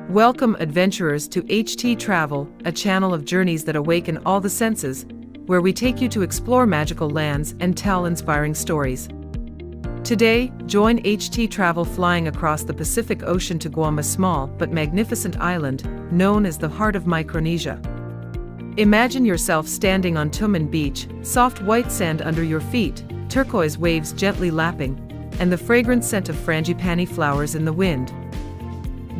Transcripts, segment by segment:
Welcome adventurers to httravel, a channel of journeys that awaken all the senses, where we take you to explore magical lands and tell inspiring stories. Today, join httravel flying across the Pacific Ocean to Guam, a small but magnificent island known as the heart of Micronesia. Imagine yourself standing on Tumen Beach, soft white sand under your feet, turquoise waves gently lapping, and the fragrant scent of frangipani flowers in the wind.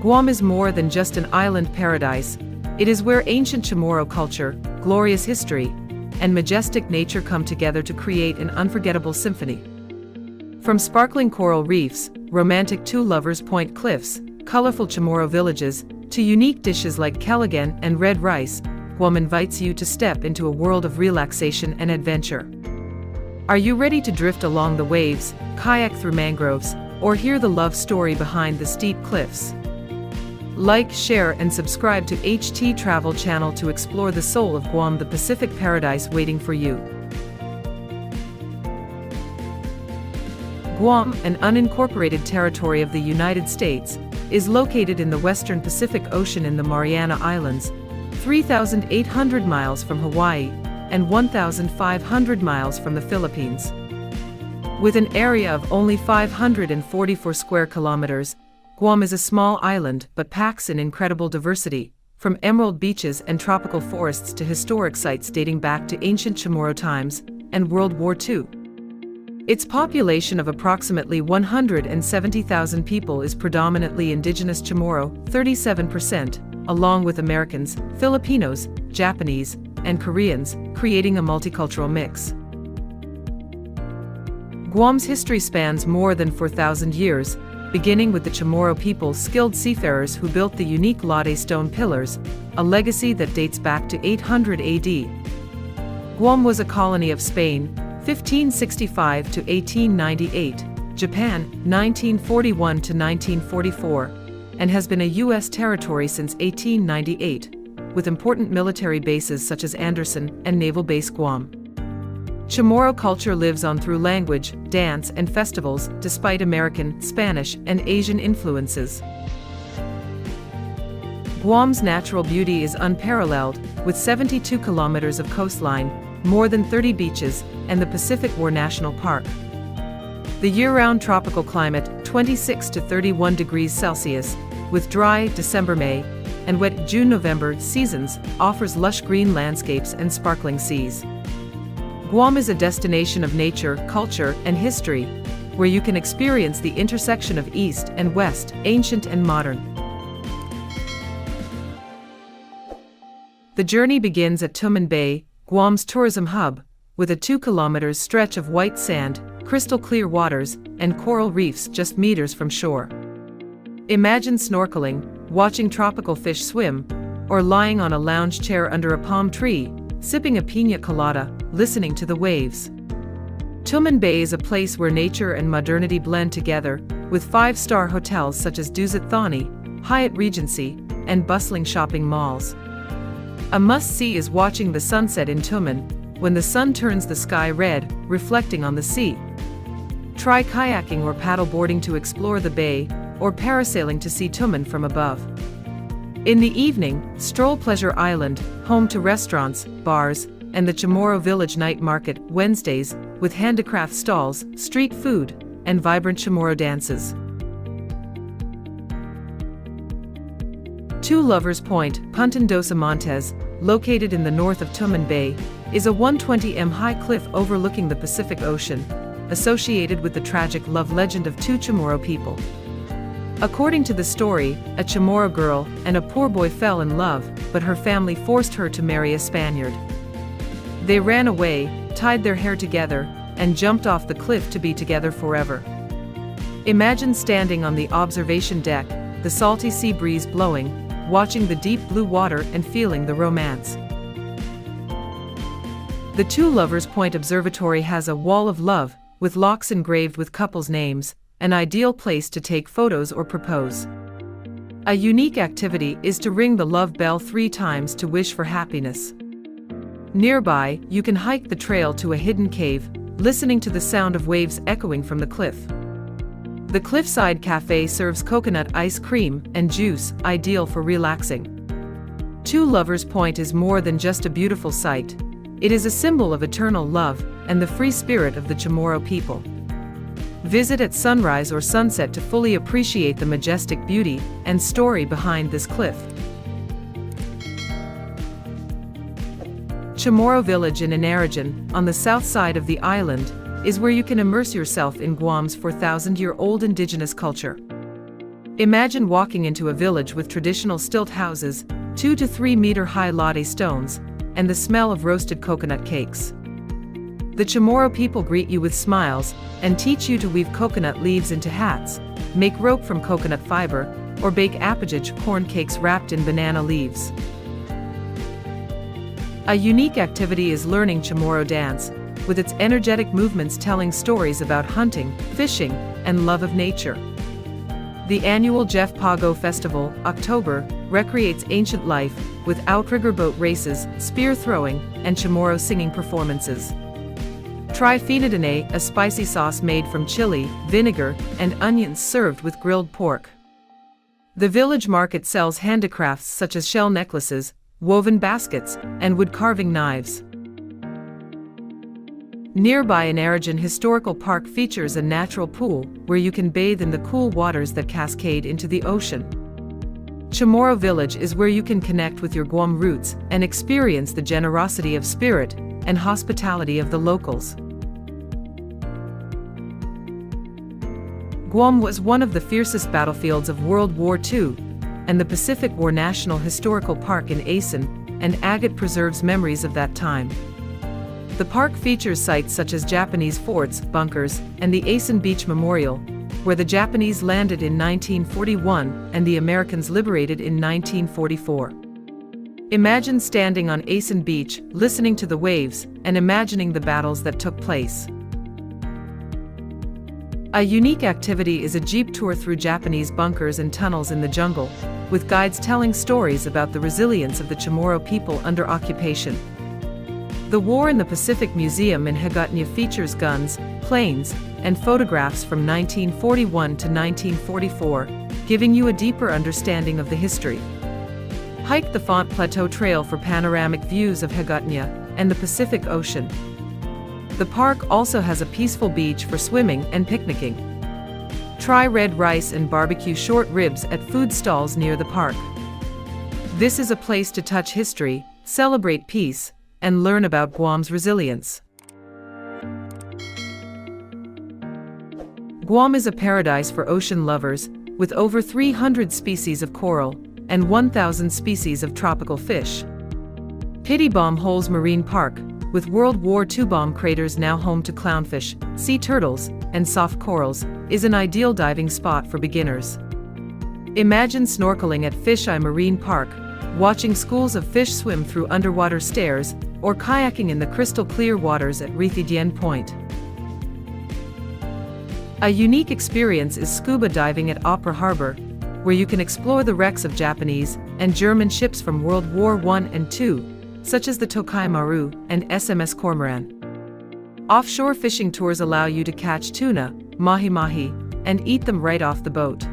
Guam is more than just an island paradise. It is where ancient Chamorro culture, glorious history, and majestic nature come together to create an unforgettable symphony. From sparkling coral reefs, romantic Two Lovers Point cliffs, colorful Chamorro villages, to unique dishes like kelagan and red rice, Guam invites you to step into a world of relaxation and adventure. Are you ready to drift along the waves, kayak through mangroves, or hear the love story behind the steep cliffs? Like, share, and subscribe to httravel channel to explore the soul of Guam, the Pacific paradise waiting for you. Guam, an unincorporated territory of the United States, is located in the western Pacific Ocean in the Mariana Islands, 3,800 miles from Hawaii and 1,500 miles from the Philippines. With an area of only 544 square kilometers, Guam is a small island but packs an incredible diversity, from emerald beaches and tropical forests to historic sites dating back to ancient Chamorro times and World War II. Its population of approximately 170,000 people is predominantly indigenous Chamorro, 37%, along with Americans, Filipinos, Japanese, and Koreans, creating a multicultural mix. Guam's history spans more than 4,000 years, beginning with the Chamorro people's skilled seafarers who built the unique Lade stone pillars, a legacy that dates back to 800 AD. Guam was a colony of Spain, 1565 to 1898, Japan, 1941 to 1944, and has been a U.S. territory since 1898, with important military bases such as Anderson and Naval Base Guam. Chamorro culture lives on through language, dance, and festivals, despite American, Spanish, and Asian influences. Guam's natural beauty is unparalleled, with 72 kilometers of coastline, more than 30 beaches, and the Pacific War National Park. The year-round tropical climate, 26 to 31 degrees Celsius, with dry December-May and wet June-November seasons, offers lush green landscapes and sparkling seas. Guam is a destination of nature, culture, and history, where you can experience the intersection of East and West, ancient and modern. The journey begins at Tumen Bay, Guam's tourism hub, with a 2-kilometer stretch of white sand, crystal-clear waters, and coral reefs just meters from shore. Imagine snorkeling, watching tropical fish swim, or lying on a lounge chair under a palm tree, sipping a piña colada, listening to the waves. Tumen Bay is a place where nature and modernity blend together, with 5-star hotels such as Dusit Thani, Hyatt Regency, and bustling shopping malls. A must-see is watching the sunset in Tumen, when the sun turns the sky red, reflecting on the sea. Try kayaking or paddleboarding to explore the bay, or parasailing to see Tumen from above. In the evening, stroll Pleasure Island, home to restaurants, bars, and the Chamorro Village Night Market, Wednesdays, with handicraft stalls, street food, and vibrant Chamorro dances. Two Lovers Point, Punta dos Amantes, located in the north of Tumen Bay, is a 120-m high cliff overlooking the Pacific Ocean, associated with the tragic love legend of two Chamorro people. According to the story, a Chamorro girl and a poor boy fell in love, but her family forced her to marry a Spaniard. They ran away, tied their hair together, and jumped off the cliff to be together forever. Imagine standing on the observation deck, the salty sea breeze blowing, watching the deep blue water and feeling the romance. The Two Lovers Point Observatory has a wall of love, with locks engraved with couples' names, an ideal place to take photos or propose. A unique activity is to ring the love bell 3 times to wish for happiness. Nearby, you can hike the trail to a hidden cave, listening to the sound of waves echoing from the cliff. The Cliffside Cafe serves coconut ice cream and juice, ideal for relaxing. Two Lovers Point is more than just a beautiful sight. It is a symbol of eternal love and the free spirit of the Chamorro people. Visit at sunrise or sunset to fully appreciate the majestic beauty and story behind this cliff. Chamorro Village in Inarajan, on the south side of the island, is where you can immerse yourself in Guam's 4,000-year-old indigenous culture. Imagine walking into a village with traditional stilt houses, 2 to 3 meter high latte stones, and the smell of roasted coconut cakes. The Chamorro people greet you with smiles and teach you to weave coconut leaves into hats, make rope from coconut fiber, or bake apogage corn cakes wrapped in banana leaves. A unique activity is learning Chamorro dance, with its energetic movements telling stories about hunting, fishing, and love of nature. The annual Jeff Pago Festival, October, recreates ancient life with outrigger boat races, spear throwing, and Chamorro singing performances. Try finadine, a spicy sauce made from chili, vinegar, and onions served with grilled pork. The village market sells handicrafts such as shell necklaces, woven baskets, and wood carving knives. Nearby Inarajan Historical Park features a natural pool where you can bathe in the cool waters that cascade into the ocean. Chamorro Village is where you can connect with your Guam roots and experience the generosity of spirit and hospitality of the locals. Guam was one of the fiercest battlefields of World War II, and the Pacific War National Historical Park in Asin and Agate preserves memories of that time. The park features sites such as Japanese forts, bunkers, and the Asin Beach Memorial, where the Japanese landed in 1941 and the Americans liberated in 1944. Imagine standing on Asin Beach, listening to the waves, and imagining the battles that took place. A unique activity is a jeep tour through Japanese bunkers and tunnels in the jungle, with guides telling stories about the resilience of the Chamorro people under occupation. The War in the Pacific Museum in Hagåtña features guns, planes, and photographs from 1941 to 1944, giving you a deeper understanding of the history. Hike the Font Plateau Trail for panoramic views of Hagåtña and the Pacific Ocean. The park also has a peaceful beach for swimming and picnicking. Try red rice and barbecue short ribs at food stalls near the park. This is a place to touch history, celebrate peace, and learn about Guam's resilience. Guam is a paradise for ocean lovers, with over 300 species of coral and 1,000 species of tropical fish. Pity Bomb Holes Marine Park, with World War II bomb craters now home to clownfish, sea turtles, and soft corals, is an ideal diving spot for beginners. Imagine snorkeling at Fish Eye Marine Park, watching schools of fish swim through underwater stairs, or kayaking in the crystal-clear waters at Rithidien Point. A unique experience is scuba diving at Opera Harbor, where you can explore the wrecks of Japanese and German ships from World War I and II, such as the Tokai Maru and SMS Cormoran. Offshore fishing tours allow you to catch tuna, mahi-mahi, and eat them right off the boat.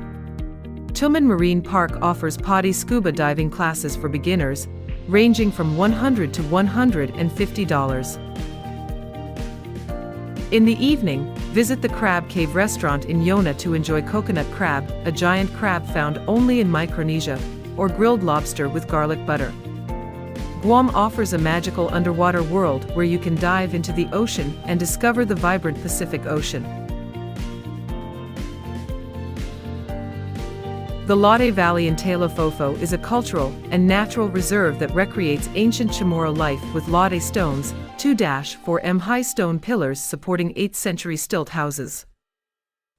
Tuman Marine Park offers PADI scuba diving classes for beginners, ranging from $100 to $150. In the evening, visit the Crab Cave restaurant in Yona to enjoy coconut crab, a giant crab found only in Micronesia, or grilled lobster with garlic butter. Guam offers a magical underwater world where you can dive into the ocean and discover the vibrant Pacific Ocean. The Latte Valley in Talofofo is a cultural and natural reserve that recreates ancient Chamorro life with latte stones, 2-4 high stone pillars supporting 8th century stilt houses.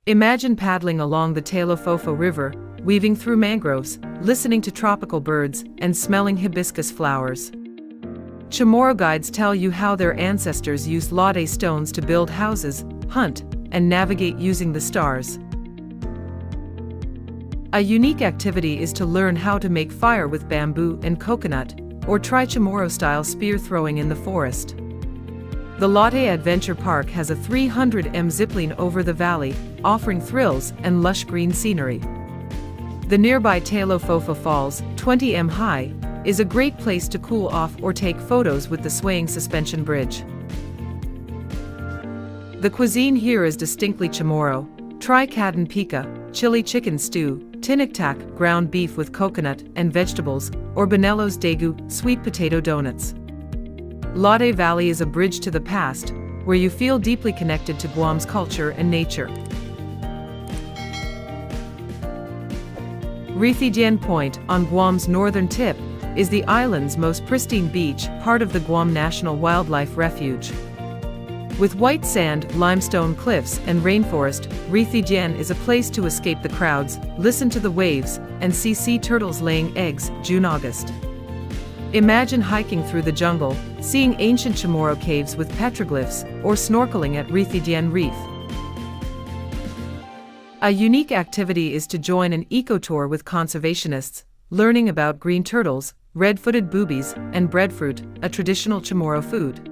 Imagine paddling along the Talofofo River, weaving through mangroves, listening to tropical birds, and smelling hibiscus flowers. Chamorro guides tell you how their ancestors used latte stones to build houses, hunt, and navigate using the stars. A unique activity is to learn how to make fire with bamboo and coconut, or try Chamorro-style spear throwing in the forest. The Lotte Adventure Park has a 300m zipline over the valley, offering thrills and lush green scenery. The nearby Talofofa Falls, 20m high, is a great place to cool off or take photos with the swaying suspension bridge. The cuisine here is distinctly Chamorro. Try Cadden Pica, chili chicken stew, Tiniktak, ground beef with coconut and vegetables, or Bonello's Daegu, sweet potato donuts. Lotte Valley is a bridge to the past, where you feel deeply connected to Guam's culture and nature. Breathtaking Point, on Guam's northern tip, is the island's most pristine beach, part of the Guam National Wildlife Refuge. With white sand, limestone cliffs, and rainforest, Breathtaking is a place to escape the crowds, listen to the waves, and see sea turtles laying eggs, June-August. Imagine hiking through the jungle, seeing ancient Chamorro caves with petroglyphs, or snorkeling at Breathtaking Reef. A unique activity is to join an eco-tour with conservationists, learning about green turtles, red-footed boobies, and breadfruit, a traditional Chamorro food.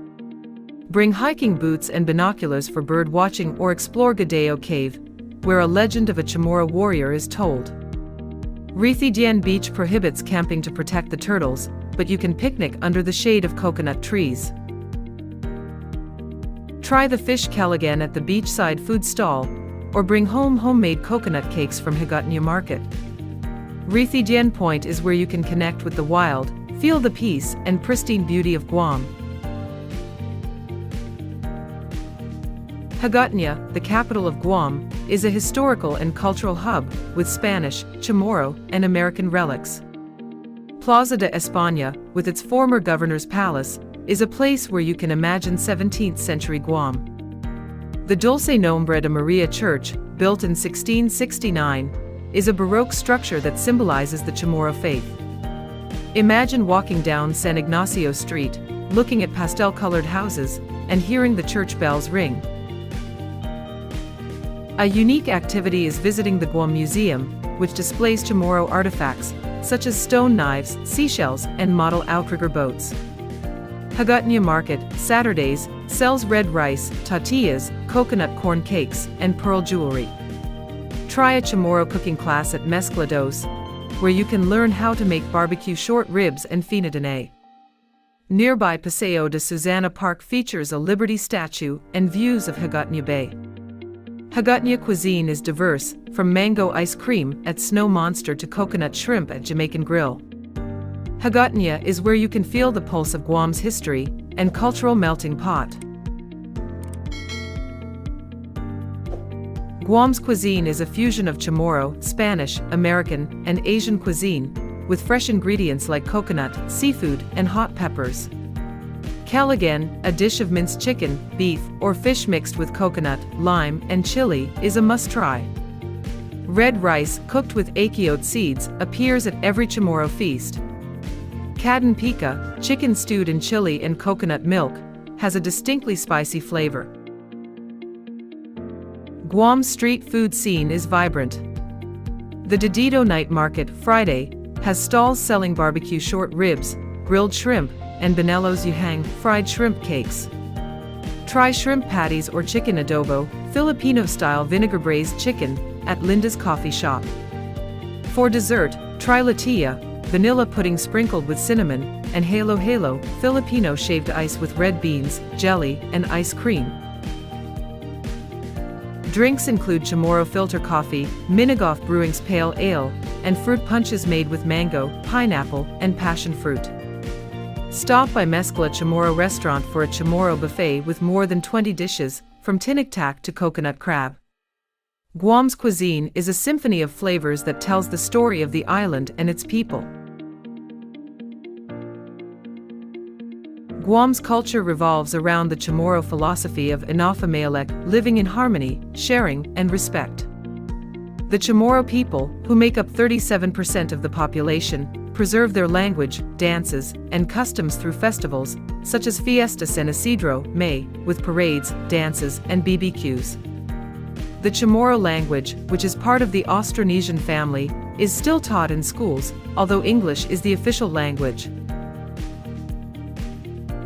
Bring hiking boots and binoculars for bird watching or explore Gadeo Cave, where a legend of a Chamorro warrior is told. Breathtaking Beach prohibits camping to protect the turtles, but you can picnic under the shade of coconut trees. Try the fish caligan at the beachside food stall, or bring home homemade coconut cakes from Hagåtña Market. Breathtaking Point is where you can connect with the wild, feel the peace and pristine beauty of Guam. Hagåtña, the capital of Guam, is a historical and cultural hub, with Spanish, Chamorro, and American relics. Plaza de España, with its former governor's palace, is a place where you can imagine 17th-century Guam. The Dulce Nombre de Maria Church, built in 1669, is a Baroque structure that symbolizes the Chamorro faith. Imagine walking down San Ignacio Street, looking at pastel-colored houses, and hearing the church bells ring. A unique activity is visiting the Guam Museum, which displays Chamorro artifacts, such as stone knives, seashells, and model outrigger boats. Hagåtña Market, Saturdays, sells red rice, tortillas, coconut corn cakes, and pearl jewelry. Try a Chamorro cooking class at Mezclados, where you can learn how to make barbecue short ribs and finadine. Nearby Paseo de Susana Park features a Liberty statue and views of Hagåtña Bay. Hagåtña cuisine is diverse, from mango ice cream at Snow Monster to coconut shrimp at Jamaican Grill. Hagåtña is where you can feel the pulse of Guam's history and cultural melting pot. Guam's cuisine is a fusion of Chamorro, Spanish, American, and Asian cuisine, with fresh ingredients like coconut, seafood, and hot peppers. Caligan, a dish of minced chicken, beef, or fish mixed with coconut, lime, and chili, is a must-try. Red rice, cooked with achiote seeds, appears at every Chamorro feast. Cadden Pica, chicken stewed in chili and coconut milk, has a distinctly spicy flavor. Guam's street food scene is vibrant. The Didito Night Market, Friday, has stalls selling barbecue short ribs, grilled shrimp, and Bonello's Yuhang, fried shrimp cakes. Try shrimp patties or chicken adobo, Filipino-style vinegar-braised chicken, at Linda's Coffee Shop. For dessert, try latilla, vanilla pudding sprinkled with cinnamon, and halo halo, Filipino shaved ice with red beans, jelly, and ice cream. Drinks include Chamorro filter coffee, Minigoff Brewing's pale ale, and fruit punches made with mango, pineapple, and passion fruit. Stop by Mezcla Chamorro restaurant for a Chamorro buffet with more than 20 dishes, from Tiniktak to coconut crab. Guam's cuisine is a symphony of flavors that tells the story of the island and its people. Guam's culture revolves around the Chamorro philosophy of Inafamayalek, living in harmony, sharing, and respect. The Chamorro people, who make up 37% of the population, preserve their language, dances, and customs through festivals, such as Fiesta San Isidro, May, with parades, dances, and BBQs. The Chamorro language, which is part of the Austronesian family, is still taught in schools, although English is the official language.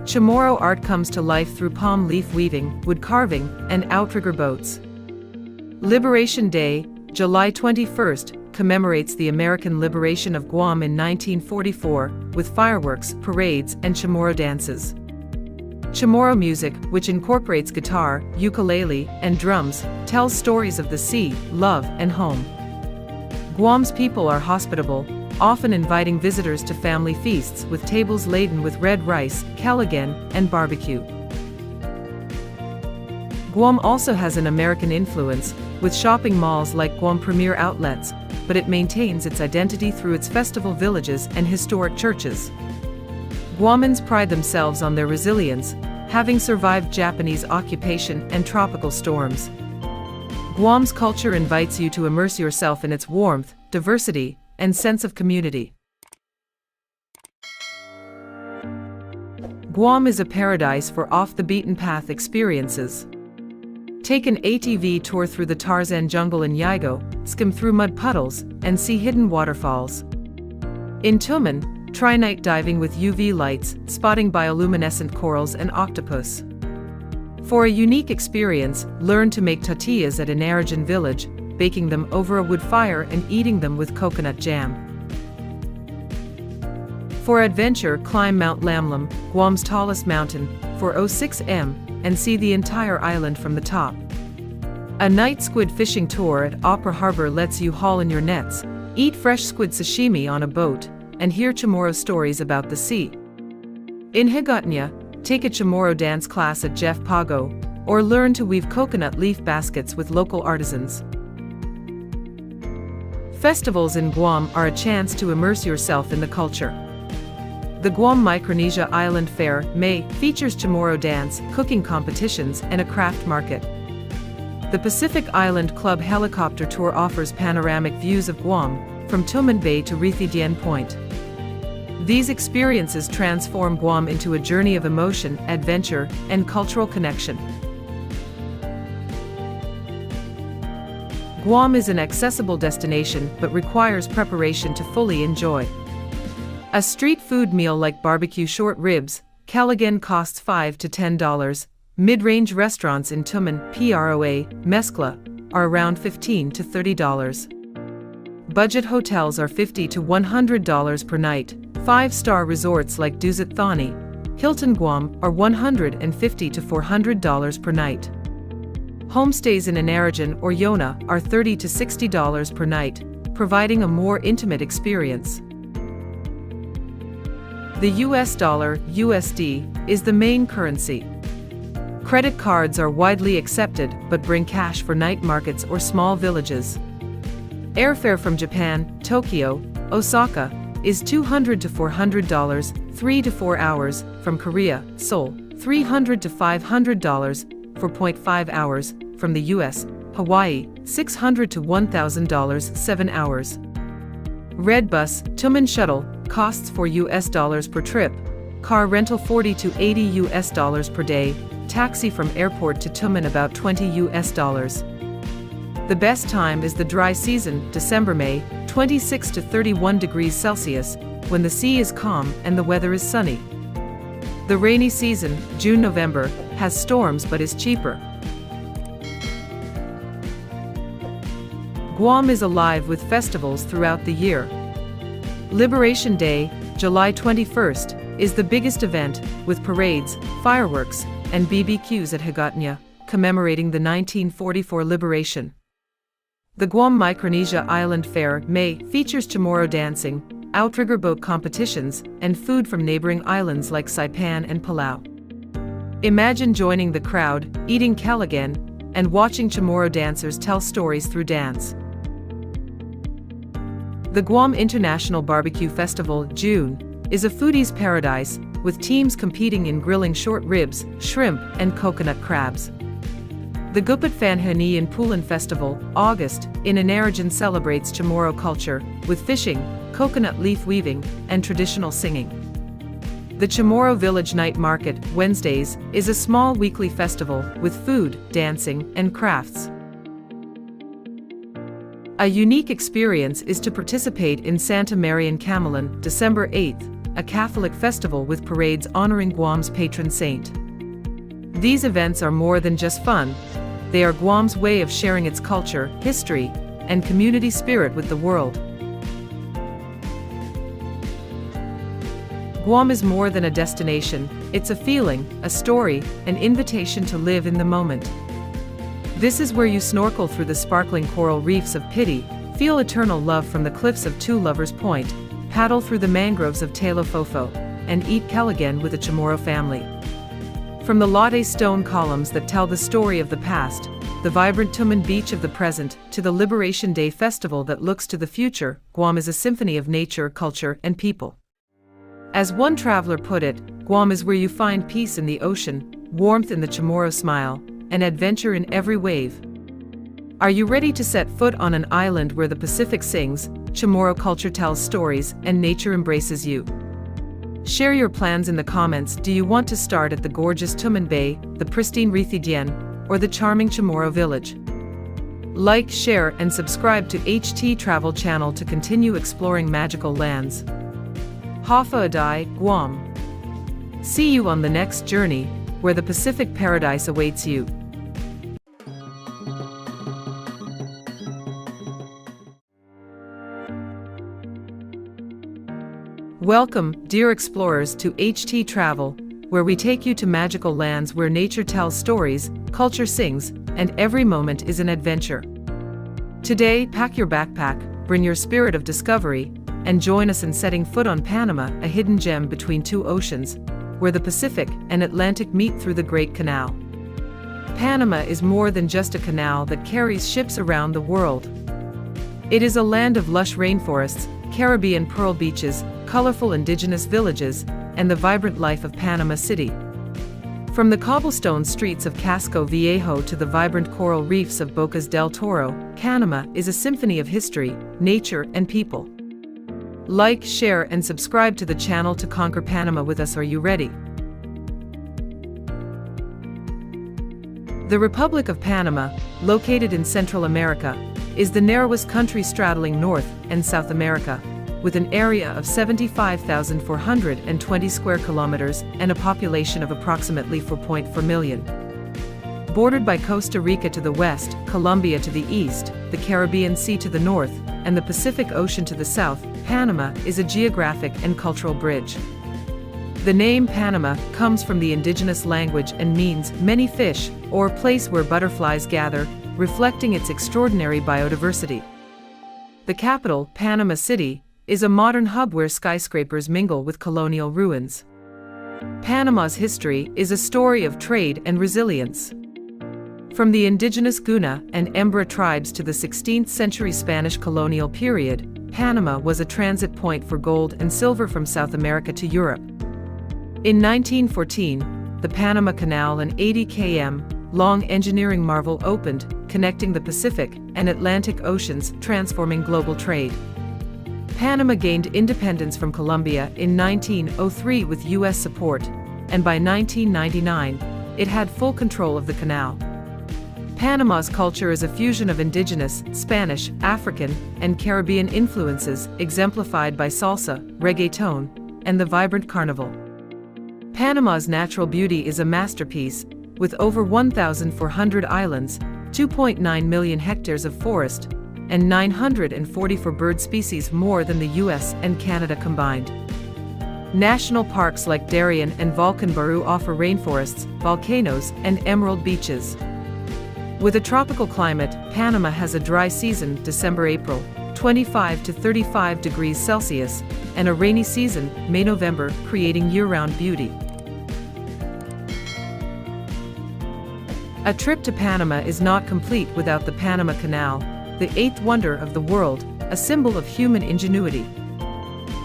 Chamorro art comes to life through palm leaf weaving, wood carving, and outrigger boats. Liberation Day, July 21st, commemorates the American liberation of Guam in 1944, with fireworks, parades, and Chamorro dances. Chamorro music, which incorporates guitar, ukulele, and drums, tells stories of the sea, love, and home. Guam's people are hospitable, often inviting visitors to family feasts with tables laden with red rice, calagan, and barbecue. Guam also has an American influence, with shopping malls like Guam Premier Outlets, but it maintains its identity through its festival villages and historic churches. Guamans pride themselves on their resilience, having survived Japanese occupation and tropical storms. Guam's culture invites you to immerse yourself in its warmth, diversity, and sense of community. Guam is a paradise for off-the-beaten-path experiences. Take an ATV tour through the Tarzan jungle in Yago, skim through mud puddles, and see hidden waterfalls. In Tumen, try night diving with UV lights, spotting bioluminescent corals and octopus. For a unique experience, learn to make tortillas at an Anaranjan village, baking them over a wood fire and eating them with coconut jam. For adventure, climb Mount Lamlam, Guam's tallest mountain, for 06 m, and see the entire island from the top. A night squid fishing tour at Opera Harbor lets you haul in your nets, eat fresh squid sashimi on a boat, and hear Chamorro stories about the sea. In Higotnya, take a Chamorro dance class at Jeff Pago, or learn to weave coconut leaf baskets with local artisans. Festivals in Guam are a chance to immerse yourself in the culture. The Guam Micronesia Island Fair, May, features Chamorro dance, cooking competitions, and a craft market. The Pacific Island Club helicopter tour offers panoramic views of Guam, from Tumen Bay to Rithidien Point. These experiences transform Guam into a journey of emotion, adventure, and cultural connection. Guam is an accessible destination but requires preparation to fully enjoy. A street food meal like barbecue short ribs, calagan costs $5 to $10. Mid-range restaurants in Tumen, Proa, Mezcla, are around $15 to $30. Budget hotels are $50 to $100 per night. Five-star resorts like Dusit Thani, Hilton Guam are $150 to $400 per night. Homestays in Anaranjan or Yona are $30 to $60 per night, providing a more intimate experience. The US dollar, USD, is the main currency. Credit cards are widely accepted but bring cash for night markets or small villages. Airfare from Japan, Tokyo, Osaka, is $200 to $400, 3 to 4 hours, from Korea, Seoul, $300 to $500, for 0.5 hours, from the US, Hawaii, $600 to $1,000, 7 hours. Red Bus, Tumen Shuttle, costs $4 per trip, car rental $40 to $80 per day, taxi from airport to Tumen about $20. The best time is the dry season, December-May, 26 to 31 degrees Celsius, when the sea is calm and the weather is sunny. The rainy season, June-November, has storms but is cheaper. Guam is alive with festivals throughout the year. Liberation Day, July 21st, is the biggest event, with parades, fireworks, and BBQs at Higotnya, commemorating the 1944 liberation. The Guam Micronesia Island Fair, May, features Chamorro dancing, outrigger boat competitions, and food from neighboring islands like Saipan and Palau. Imagine joining the crowd, eating calagan, and watching Chamorro dancers tell stories through dance. The Guam International Barbecue Festival, June, is a foodie's paradise, with teams competing in grilling short ribs, shrimp, and coconut crabs. The Gupit Fanhani in Pulan Festival, August, in Anaranjan celebrates Chamorro culture, with fishing, coconut leaf weaving, and traditional singing. The Chamorro Village Night Market, Wednesdays, is a small weekly festival, with food, dancing, and crafts. A unique experience is to participate in Santa Maria in Camelon, December 8th, a Catholic festival with parades honoring Guam's patron saint. These events are more than just fun. They are Guam's way of sharing its culture, history, and community spirit with the world. Guam is more than a destination, it's a feeling, a story, an invitation to live in the moment. This is where you snorkel through the sparkling coral reefs of Piti, feel eternal love from the cliffs of Two Lovers Point, paddle through the mangroves of Talofofo, and eat Caligan with the Chamorro family. From the latte stone columns that tell the story of the past, the vibrant Tuman beach of the present, to the Liberation Day festival that looks to the future, Guam is a symphony of nature, culture, and people. As one traveler put it, Guam is where you find peace in the ocean, warmth in the Chamorro smile, and adventure in every wave. Are you ready to set foot on an island where the Pacific sings, Chamorro culture tells stories, and nature embraces you? Share your plans in the comments. Do you want to start at the gorgeous Tuman Bay, the pristine Rithidien, or the charming Chamorro village? Like, share, and subscribe to HT Travel channel to continue exploring magical lands. Hafa Adai, Guam. See you on the next journey, where the Pacific paradise awaits you. Welcome, dear explorers, to HT Travel, where we take you to magical lands where nature tells stories, culture sings, and every moment is an adventure. Today, pack your backpack, bring your spirit of discovery, and join us in setting foot on Panama, a hidden gem between two oceans, where the Pacific and Atlantic meet through the Great Canal. Panama is more than just a canal that carries ships around the world. It is a land of lush rainforests, Caribbean pearl beaches, colorful indigenous villages, and the vibrant life of Panama City. From the cobblestone streets of Casco Viejo to the vibrant coral reefs of Bocas del Toro, Panama is a symphony of history, nature, and people. Like, share, and subscribe to the channel to conquer Panama with us. Are you ready? The Republic of Panama, located in Central America, is the narrowest country straddling North and South America, with an area of 75,420 square kilometers and a population of approximately 4.4 million. Bordered by Costa Rica to the west, Colombia to the east, the Caribbean Sea to the north, and the Pacific Ocean to the south, Panama is a geographic and cultural bridge. The name Panama comes from the indigenous language and means many fish, or place where butterflies gather, reflecting its extraordinary biodiversity. The capital, Panama City, is a modern hub where skyscrapers mingle with colonial ruins. Panama's history is a story of trade and resilience. From the indigenous Guna and Embra tribes to the 16th century Spanish colonial period, Panama was a transit point for gold and silver from South America to Europe. In 1914, the Panama Canal, an 80 km long engineering marvel, opened, connecting the Pacific and Atlantic Oceans, transforming global trade. Panama gained independence from Colombia in 1903 with U.S. support, and by 1999, it had full control of the canal. Panama's culture is a fusion of indigenous, Spanish, African, and Caribbean influences, exemplified by salsa, reggaeton, and the vibrant carnival. Panama's natural beauty is a masterpiece, with over 1,400 islands, 2.9 million hectares of forest, and 944 bird species, more than the US and Canada combined. National parks like Darien and Volcan Baru offer rainforests, volcanoes, and emerald beaches. With a tropical climate, Panama has a dry season, December-April, 25 to 35 degrees Celsius, and a rainy season, May-November, creating year-round beauty. A trip to Panama is not complete without the Panama Canal, the eighth wonder of the world, a symbol of human ingenuity.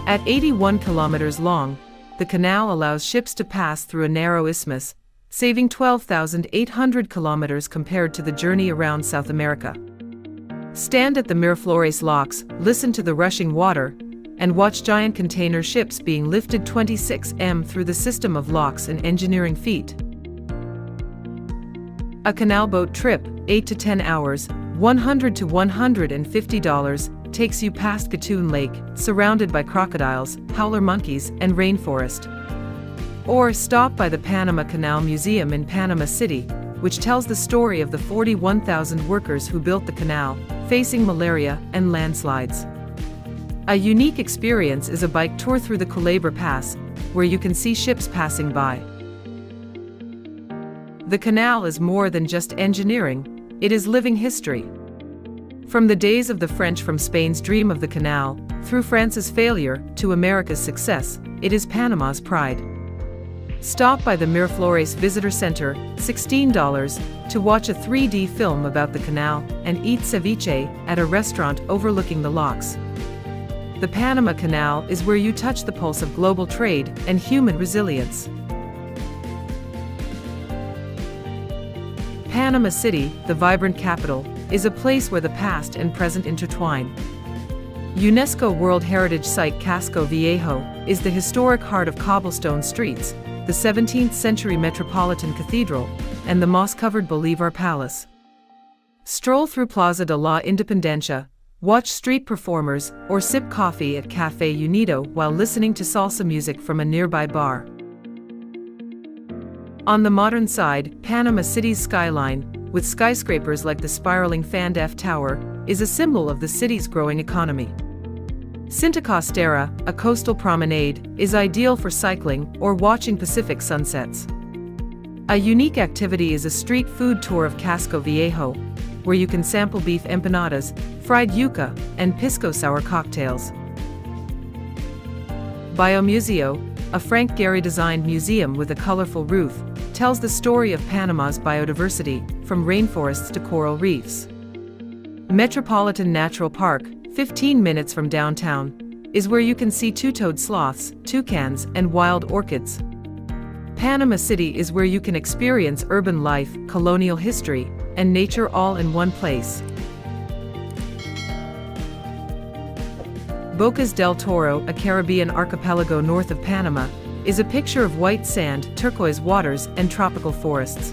At 81 kilometers long, the canal allows ships to pass through a narrow isthmus, saving 12,800 kilometers compared to the journey around South America. Stand at the Miraflores locks, listen to the rushing water, and watch giant container ships being lifted 26 m through the system of locks and engineering feat. A canal boat trip, 8 to 10 hours, $100 to $150, takes you past Gatun Lake, surrounded by crocodiles, howler monkeys, and rainforest. Or stop by the Panama Canal Museum in Panama City, which tells the story of the 41,000 workers who built the canal, facing malaria and landslides. A unique experience is a bike tour through the Culebra Pass, where you can see ships passing by. The canal is more than just engineering, it is living history. From the days of the French, from Spain's dream of the canal, through France's failure, to America's success, it is Panama's pride. Stop by the Miraflores Visitor Center, $16, to watch a 3D film about the canal, and eat ceviche at a restaurant overlooking the locks. The Panama Canal is where you touch the pulse of global trade and human resilience. Panama City, the vibrant capital, is a place where the past and present intertwine. UNESCO World Heritage Site Casco Viejo is the historic heart of cobblestone streets, the 17th-century Metropolitan Cathedral, and the moss-covered Bolivar Palace. Stroll through Plaza de la Independencia, watch street performers, or sip coffee at Café Unido while listening to salsa music from a nearby bar. On the modern side, Panama City's skyline, with skyscrapers like the spiraling Fand F Tower, is a symbol of the city's growing economy. Cinta Costera, a coastal promenade, is ideal for cycling or watching Pacific sunsets. A unique activity is a street food tour of Casco Viejo, where you can sample beef empanadas, fried yuca, and pisco sour cocktails. Biomuseo, a Frank Gehry-designed museum with a colorful roof, tells the story of Panama's biodiversity, from rainforests to coral reefs. Metropolitan Natural Park, 15 minutes from downtown, is where you can see two-toed sloths, toucans, and wild orchids. Panama City is where you can experience urban life, colonial history, and nature all in one place. Bocas del Toro, a Caribbean archipelago north of Panama, is a picture of white sand, turquoise waters, and tropical forests.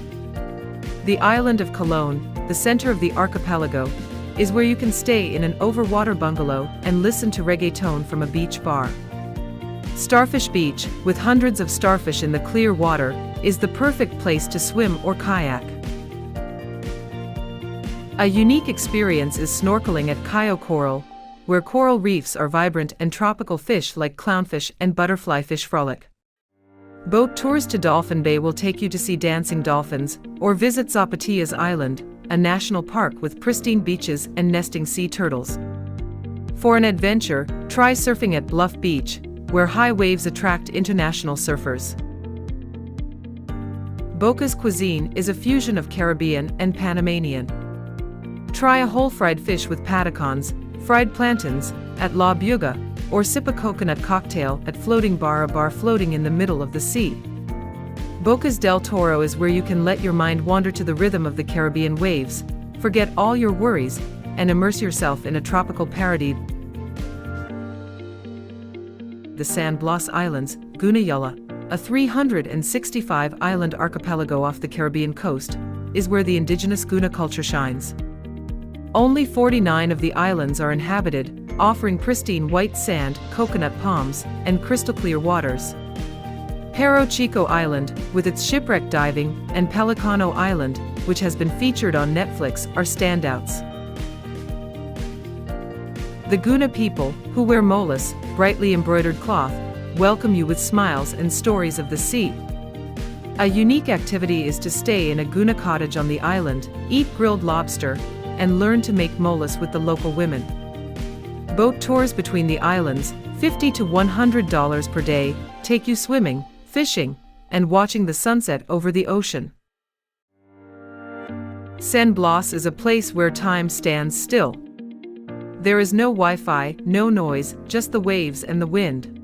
The island of Colón, the center of the archipelago, is where you can stay in an overwater bungalow and listen to reggaeton from a beach bar. Starfish Beach, with hundreds of starfish in the clear water, is the perfect place to swim or kayak. A unique experience is snorkeling at Cayo Coral, where coral reefs are vibrant and tropical fish like clownfish and butterfly fish frolic. Boat tours to Dolphin Bay will take you to see dancing dolphins, or visit Zapatillas Island, a national park with pristine beaches and nesting sea turtles. For an adventure, try surfing at Bluff Beach, where high waves attract international surfers. Boca's cuisine is a fusion of Caribbean and Panamanian. Try a whole fried fish with patacons, fried plantains, at La Buga, or sip a coconut cocktail at Floating Bar, a bar floating in the middle of the sea. Bocas del Toro is where you can let your mind wander to the rhythm of the Caribbean waves, forget all your worries, and immerse yourself in a tropical paradise. The San Blas Islands, Gunayala, a 365-island archipelago off the Caribbean coast, is where the indigenous Guna culture shines. Only 49 of the islands are inhabited, offering pristine white sand, coconut palms, and crystal-clear waters. Perro Chico Island, with its shipwreck diving, and Pelicano Island, which has been featured on Netflix, are standouts. The Guna people, who wear molas, brightly embroidered cloth, welcome you with smiles and stories of the sea. A unique activity is to stay in a Guna cottage on the island, eat grilled lobster, and learn to make molas with the local women. Boat tours between the islands, $50 to $100 per day, take you swimming, fishing, and watching the sunset over the ocean. San Blas is a place where time stands still. There is no Wi-Fi, no noise, just the waves and the wind.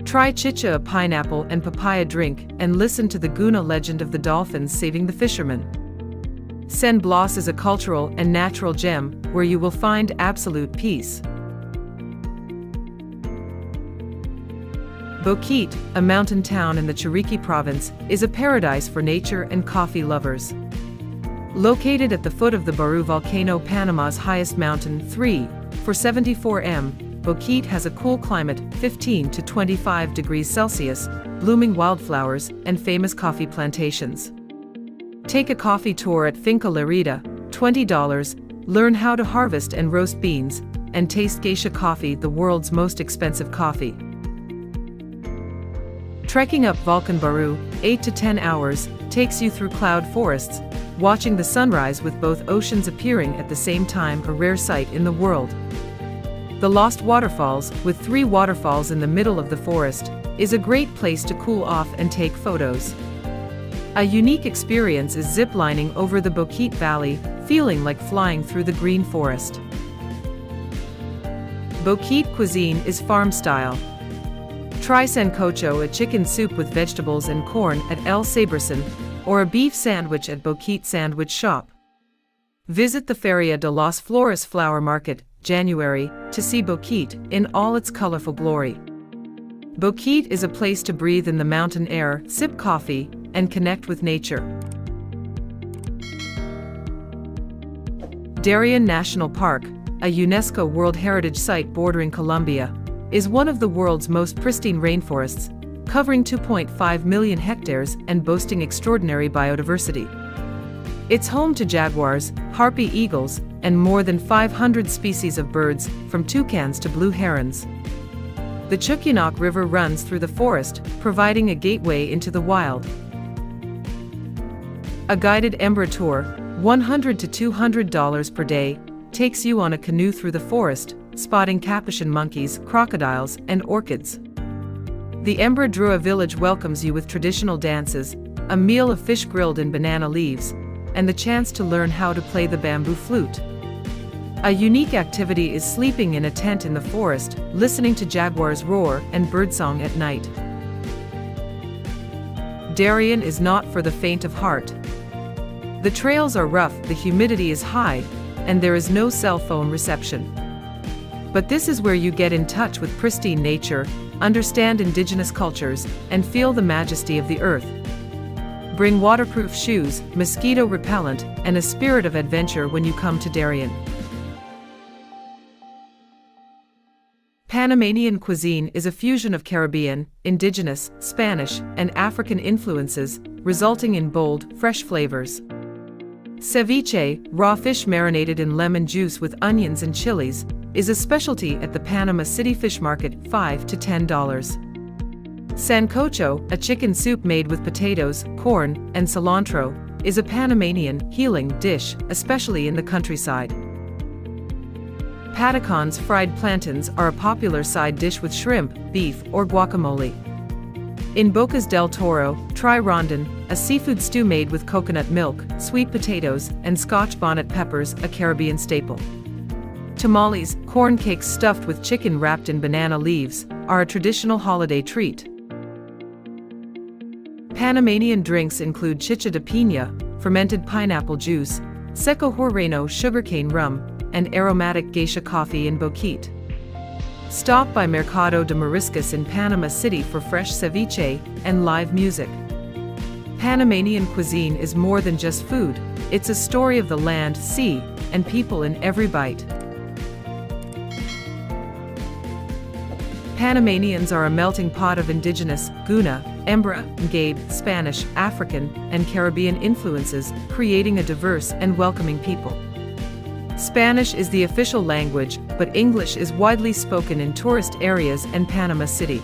Try chicha, a pineapple and papaya drink, and listen to the Guna legend of the dolphins saving the fishermen. San Blas is a cultural and natural gem where you will find absolute peace. Boquete, a mountain town in the Chiriquí province, is a paradise for nature and coffee lovers. Located at the foot of the Baru volcano, Panama's highest mountain, For 74M, Boquete has a cool climate, 15 to 25 degrees Celsius, blooming wildflowers, and famous coffee plantations. Take a coffee tour at Finca Lerida, $20, learn how to harvest and roast beans, and taste geisha coffee, the world's most expensive coffee. Trekking up Volcan Baru, 8 to 10 hours, takes you through cloud forests, watching the sunrise with both oceans appearing at the same time, a rare sight in the world. The Lost Waterfalls, with 3 waterfalls in the middle of the forest, is a great place to cool off and take photos. A unique experience is zip-lining over the Boquete Valley, feeling like flying through the green forest. Boquete cuisine is farm-style. Try sancocho, a chicken soup with vegetables and corn, at El Saberson, or a beef sandwich at Boquete Sandwich Shop. Visit the Feria de las Flores Flower Market, January, to see Boquete in all its colorful glory. Boquete is a place to breathe in the mountain air, sip coffee, and connect with nature. Darien National Park, a UNESCO World Heritage Site bordering Colombia, is one of the world's most pristine rainforests, covering 2.5 million hectares and boasting extraordinary biodiversity. It's home to jaguars, harpy eagles, and more than 500 species of birds, from toucans to blue herons. The Chuquianac River runs through the forest, providing a gateway into the wild. A guided Embra tour, $100 to $200 per day, takes you on a canoe through the forest, spotting capuchin monkeys, crocodiles, and orchids. The Embra Drua village welcomes you with traditional dances, a meal of fish grilled in banana leaves, and the chance to learn how to play the bamboo flute. A unique activity is sleeping in a tent in the forest, listening to jaguars roar and birdsong at night. Darien is not for the faint of heart. The trails are rough, the humidity is high, and there is no cell phone reception. But this is where you get in touch with pristine nature, understand indigenous cultures, and feel the majesty of the earth. Bring waterproof shoes, mosquito repellent, and a spirit of adventure when you come to Darien. Panamanian cuisine is a fusion of Caribbean, indigenous, Spanish, and African influences, resulting in bold, fresh flavors. Ceviche, raw fish marinated in lemon juice with onions and chilies, is a specialty at the Panama City Fish Market, $5 to $10. Sancocho, a chicken soup made with potatoes, corn, and cilantro, is a Panamanian, healing dish, especially in the countryside. Patacons fried plantains are a popular side dish with shrimp, beef, or guacamole. In Bocas del Toro, try rondon, a seafood stew made with coconut milk, sweet potatoes, and Scotch bonnet peppers, a Caribbean staple. Tamales, corn cakes stuffed with chicken wrapped in banana leaves, are a traditional holiday treat. Panamanian drinks include chicha de piña, fermented pineapple juice, seco jorreno sugarcane rum, and aromatic geisha coffee in Boquete. Stop by Mercado de Mariscos in Panama City for fresh ceviche and live music. Panamanian cuisine is more than just food, it's a story of the land, sea, and people in every bite. Panamanians are a melting pot of indigenous, Guna, Embra, Gabe, Spanish, African, and Caribbean influences, creating a diverse and welcoming people. Spanish is the official language, but English is widely spoken in tourist areas and Panama City.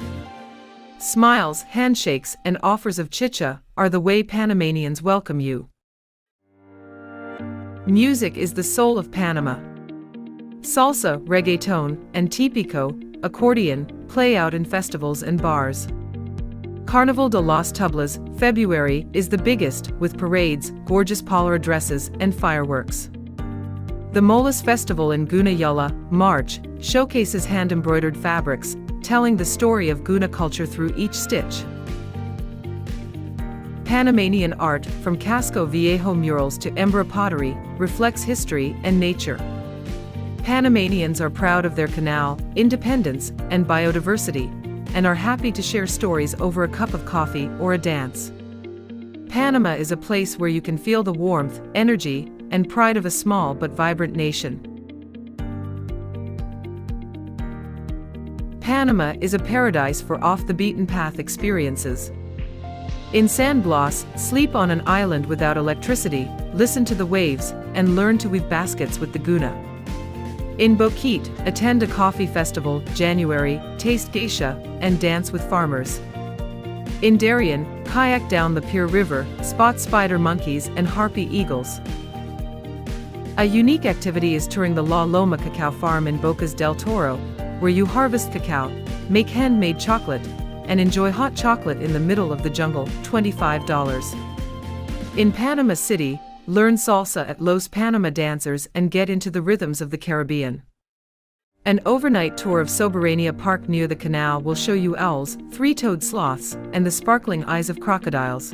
Smiles, handshakes, and offers of chicha are the way Panamanians welcome you. Music is the soul of Panama. Salsa, reggaeton, and típico, accordion, play out in festivals and bars. Carnaval de las Tablas, February, is the biggest, with parades, gorgeous parlor dresses, and fireworks. The Molas Festival in Gunayala, March, showcases hand-embroidered fabrics, telling the story of Guna culture through each stitch. Panamanian art, from Casco Viejo murals to Embra pottery, reflects history and nature. Panamanians are proud of their canal, independence, and biodiversity, and are happy to share stories over a cup of coffee or a dance. Panama is a place where you can feel the warmth, energy, and pride of a small but vibrant nation. Panama is a paradise for off-the-beaten-path experiences. In San Blas, sleep on an island without electricity, listen to the waves, and learn to weave baskets with the guna. In Boquete, attend a coffee festival, January, taste geisha, and dance with farmers. In Darien, kayak down the Pier River, spot spider monkeys and harpy eagles. A unique activity is touring the La Loma cacao farm in Bocas del Toro, where you harvest cacao, make handmade chocolate, and enjoy hot chocolate in the middle of the jungle, $25. In Panama City, learn salsa at Los Panama Dancers and get into the rhythms of the Caribbean. An overnight tour of Soberania Park near the canal will show you owls, three-toed sloths, and the sparkling eyes of crocodiles.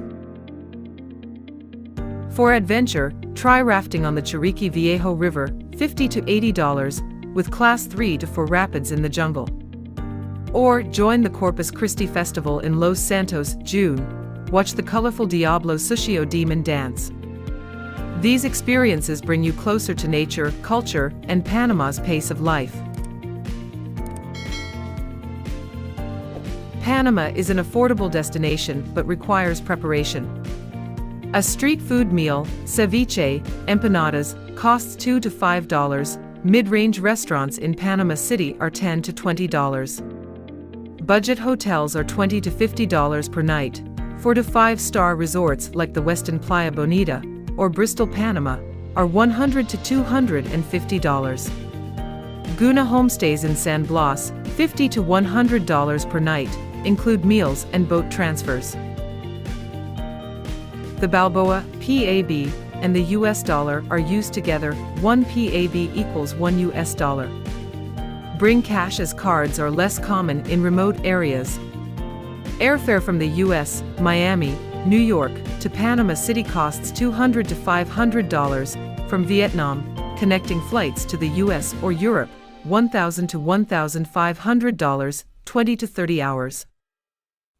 For adventure, try rafting on the Chiriqui Viejo River, $50 to $80, with Class 3 to 4 rapids in the jungle. Or join the Corpus Christi Festival in Los Santos, June. Watch the colorful Diablo Sushio demon dance. These experiences bring you closer to nature, culture, and Panama's pace of life. Panama is an affordable destination but requires preparation. A street food meal, ceviche, empanadas, costs $2 to $5. Mid-range restaurants in Panama City are $10 to $20. Budget hotels are $20 to $50 per night. 4 to 5-star resorts like the Westin Playa Bonita or Bristol, Panama, are $100 to $250. Guna homestays in San Blas, $50 to $100 per night, include meals and boat transfers. The Balboa, PAB, and the US dollar are used together. 1 PAB equals 1 US dollar. Bring cash as cards are less common in remote areas. Airfare from the US, Miami, New York, to Panama City costs $200 to $500. From Vietnam, connecting flights to the US or Europe, $1,000 to $1,500, 20 to 30 hours.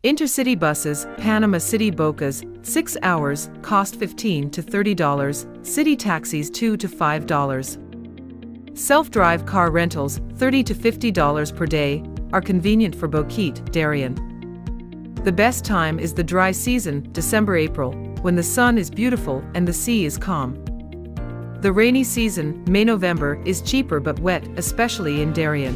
Intercity buses, Panama City Bocas, 6 hours, cost $15 to $30, city taxis $2 to $5. Self-drive car rentals, $30 to $50 per day, are convenient for Boquete, Darien. The best time is the dry season, December-April, when the sun is beautiful and the sea is calm. The rainy season, May-November, is cheaper but wet, especially in Darien.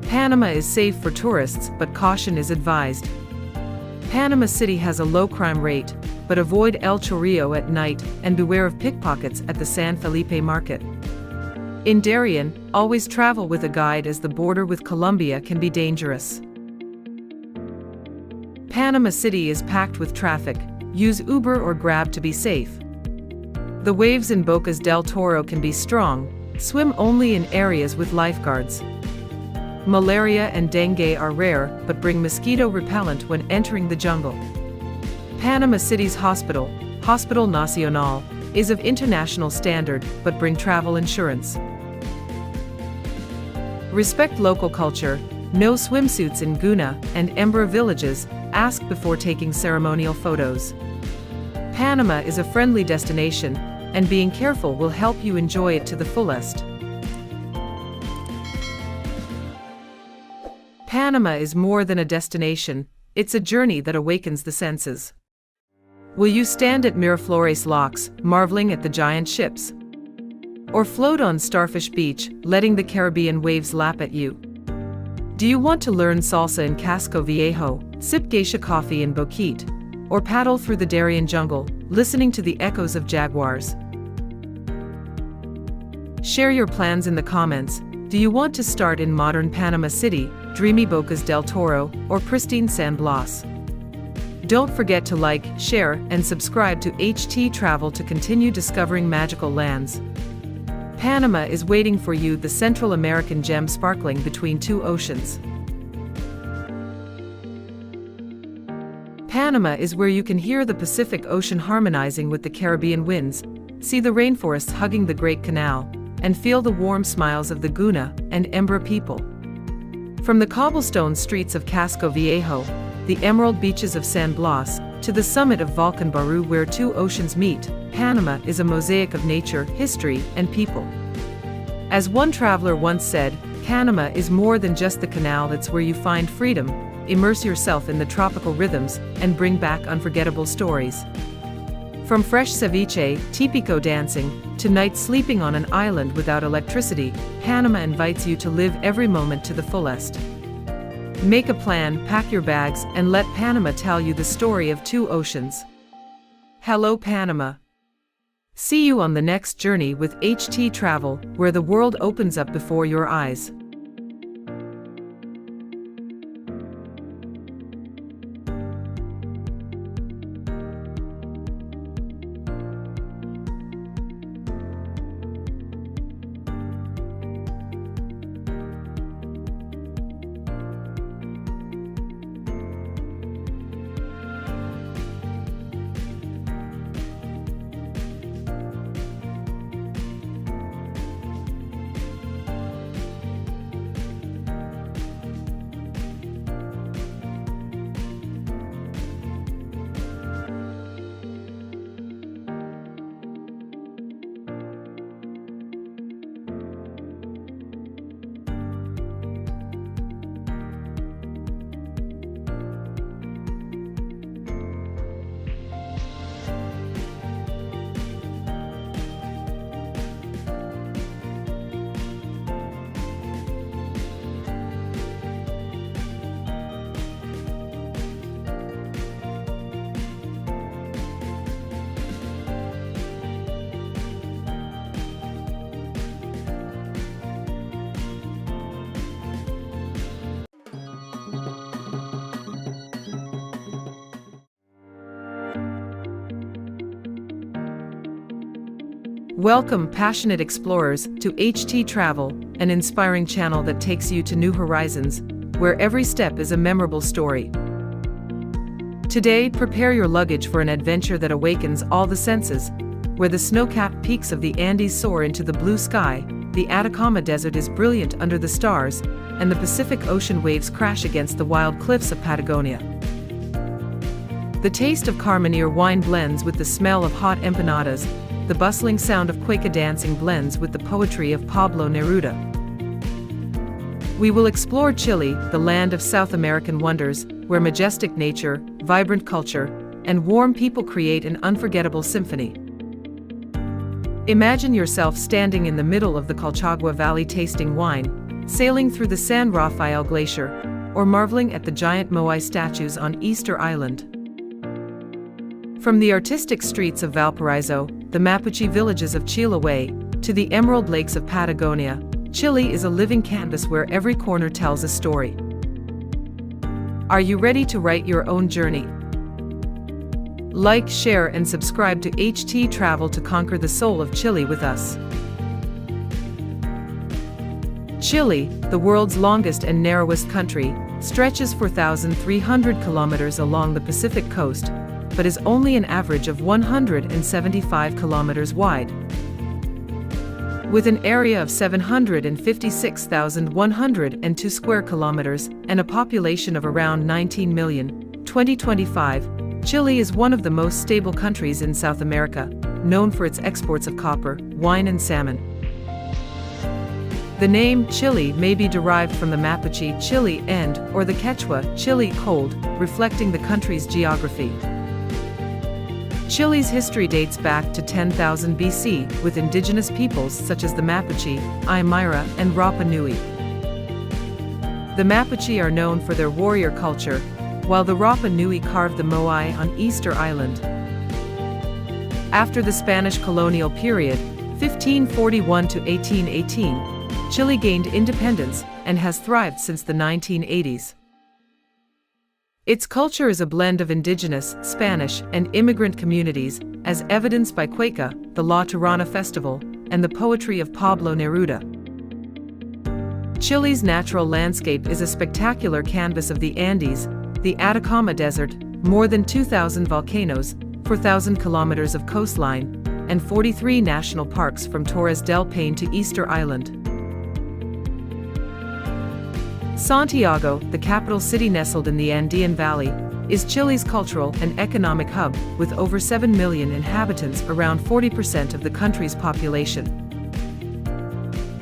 Panama is safe for tourists, but caution is advised. Panama City has a low crime rate, but avoid El Chorrillo at night and beware of pickpockets at the San Felipe market. In Darien, always travel with a guide as the border with Colombia can be dangerous. Panama City is packed with traffic. Use Uber or Grab to be safe. The waves in Bocas del Toro can be strong. Swim only in areas with lifeguards. Malaria and dengue are rare, but bring mosquito repellent when entering the jungle. Panama City's hospital, Hospital Nacional, is of international standard, but bring travel insurance. Respect local culture. No swimsuits in Guna and Embra villages. Ask before taking ceremonial photos. Panama is a friendly destination, and being careful will help you enjoy it to the fullest. Panama is more than a destination, it's a journey that awakens the senses. Will you stand at Miraflores locks, marveling at the giant ships? Or float on Starfish Beach, letting the Caribbean waves lap at you? Do you want to learn salsa in Casco Viejo, sip geisha coffee in Boquete, or paddle through the Darien jungle, listening to the echoes of jaguars? Share your plans in the comments. Do you want to start in modern Panama City, dreamy Bocas del Toro, or pristine San Blas? Don't forget to like, share, and subscribe to httravel to continue discovering magical lands. Panama is waiting for you, the Central American gem sparkling between two oceans. Panama is where you can hear the Pacific Ocean harmonizing with the Caribbean winds, see the rainforests hugging the Great Canal, and feel the warm smiles of the Guna and Embra people. From the cobblestone streets of Casco Viejo, the emerald beaches of San Blas, to the summit of Volcan Baru where two oceans meet, Panama is a mosaic of nature, history, and people. As one traveler once said, Panama is more than just the canal, it's where you find freedom, immerse yourself in the tropical rhythms, and bring back unforgettable stories. From fresh ceviche, típico dancing, to nights sleeping on an island without electricity, Panama invites you to live every moment to the fullest. Make a plan, pack your bags, and let Panama tell you the story of two oceans. Hello Panama. See you on the next journey with httravel, where the world opens up before your eyes. Welcome, passionate explorers, to httravel, an inspiring channel that takes you to new horizons, where every step is a memorable story. Today, prepare your luggage for an adventure that awakens all the senses, where the snow-capped peaks of the Andes soar into the blue sky, the Atacama Desert is brilliant under the stars, and the Pacific Ocean waves crash against the wild cliffs of Patagonia. The taste of Carmenere wine blends with the smell of hot empanadas. The bustling sound of cueca dancing blends with the poetry of Pablo Neruda. We will explore Chile, the land of South American wonders, where majestic nature, vibrant culture, and warm people create an unforgettable symphony. Imagine yourself standing in the middle of the Colchagua Valley tasting wine, sailing through the San Rafael Glacier, or marveling at the giant moai statues on Easter Island. From the artistic streets of Valparaiso, the Mapuche villages of Chiloé, to the emerald lakes of Patagonia, Chile is a living canvas where every corner tells a story. Are you ready to write your own journey? Like, share, and subscribe to httravel to conquer the soul of Chile with us. Chile, the world's longest and narrowest country, stretches 4,300 kilometers along the Pacific coast, but is only an average of 175 kilometers wide. With an area of 756,102 square kilometers and a population of around 19 million, 2025, Chile is one of the most stable countries in South America, known for its exports of copper, wine and salmon. The name Chile may be derived from the Mapuche Chile and, or the Quechua Chile cold, reflecting the country's geography. Chile's history dates back to 10,000 BC, with indigenous peoples such as the Mapuche, Aymara, and Rapa Nui. The Mapuche are known for their warrior culture, while the Rapa Nui carved the moai on Easter Island. After the Spanish colonial period, 1541 to 1818, Chile gained independence and has thrived since the 1980s. Its culture is a blend of indigenous, Spanish, and immigrant communities, as evidenced by cueca, the La Tirana festival, and the poetry of Pablo Neruda. Chile's natural landscape is a spectacular canvas of the Andes, the Atacama Desert, more than 2,000 volcanoes, 4,000 kilometers of coastline, and 43 national parks from Torres del Paine to Easter Island. Santiago, the capital city nestled in the Andean Valley, is Chile's cultural and economic hub, with over 7 million inhabitants, around 40% of the country's population.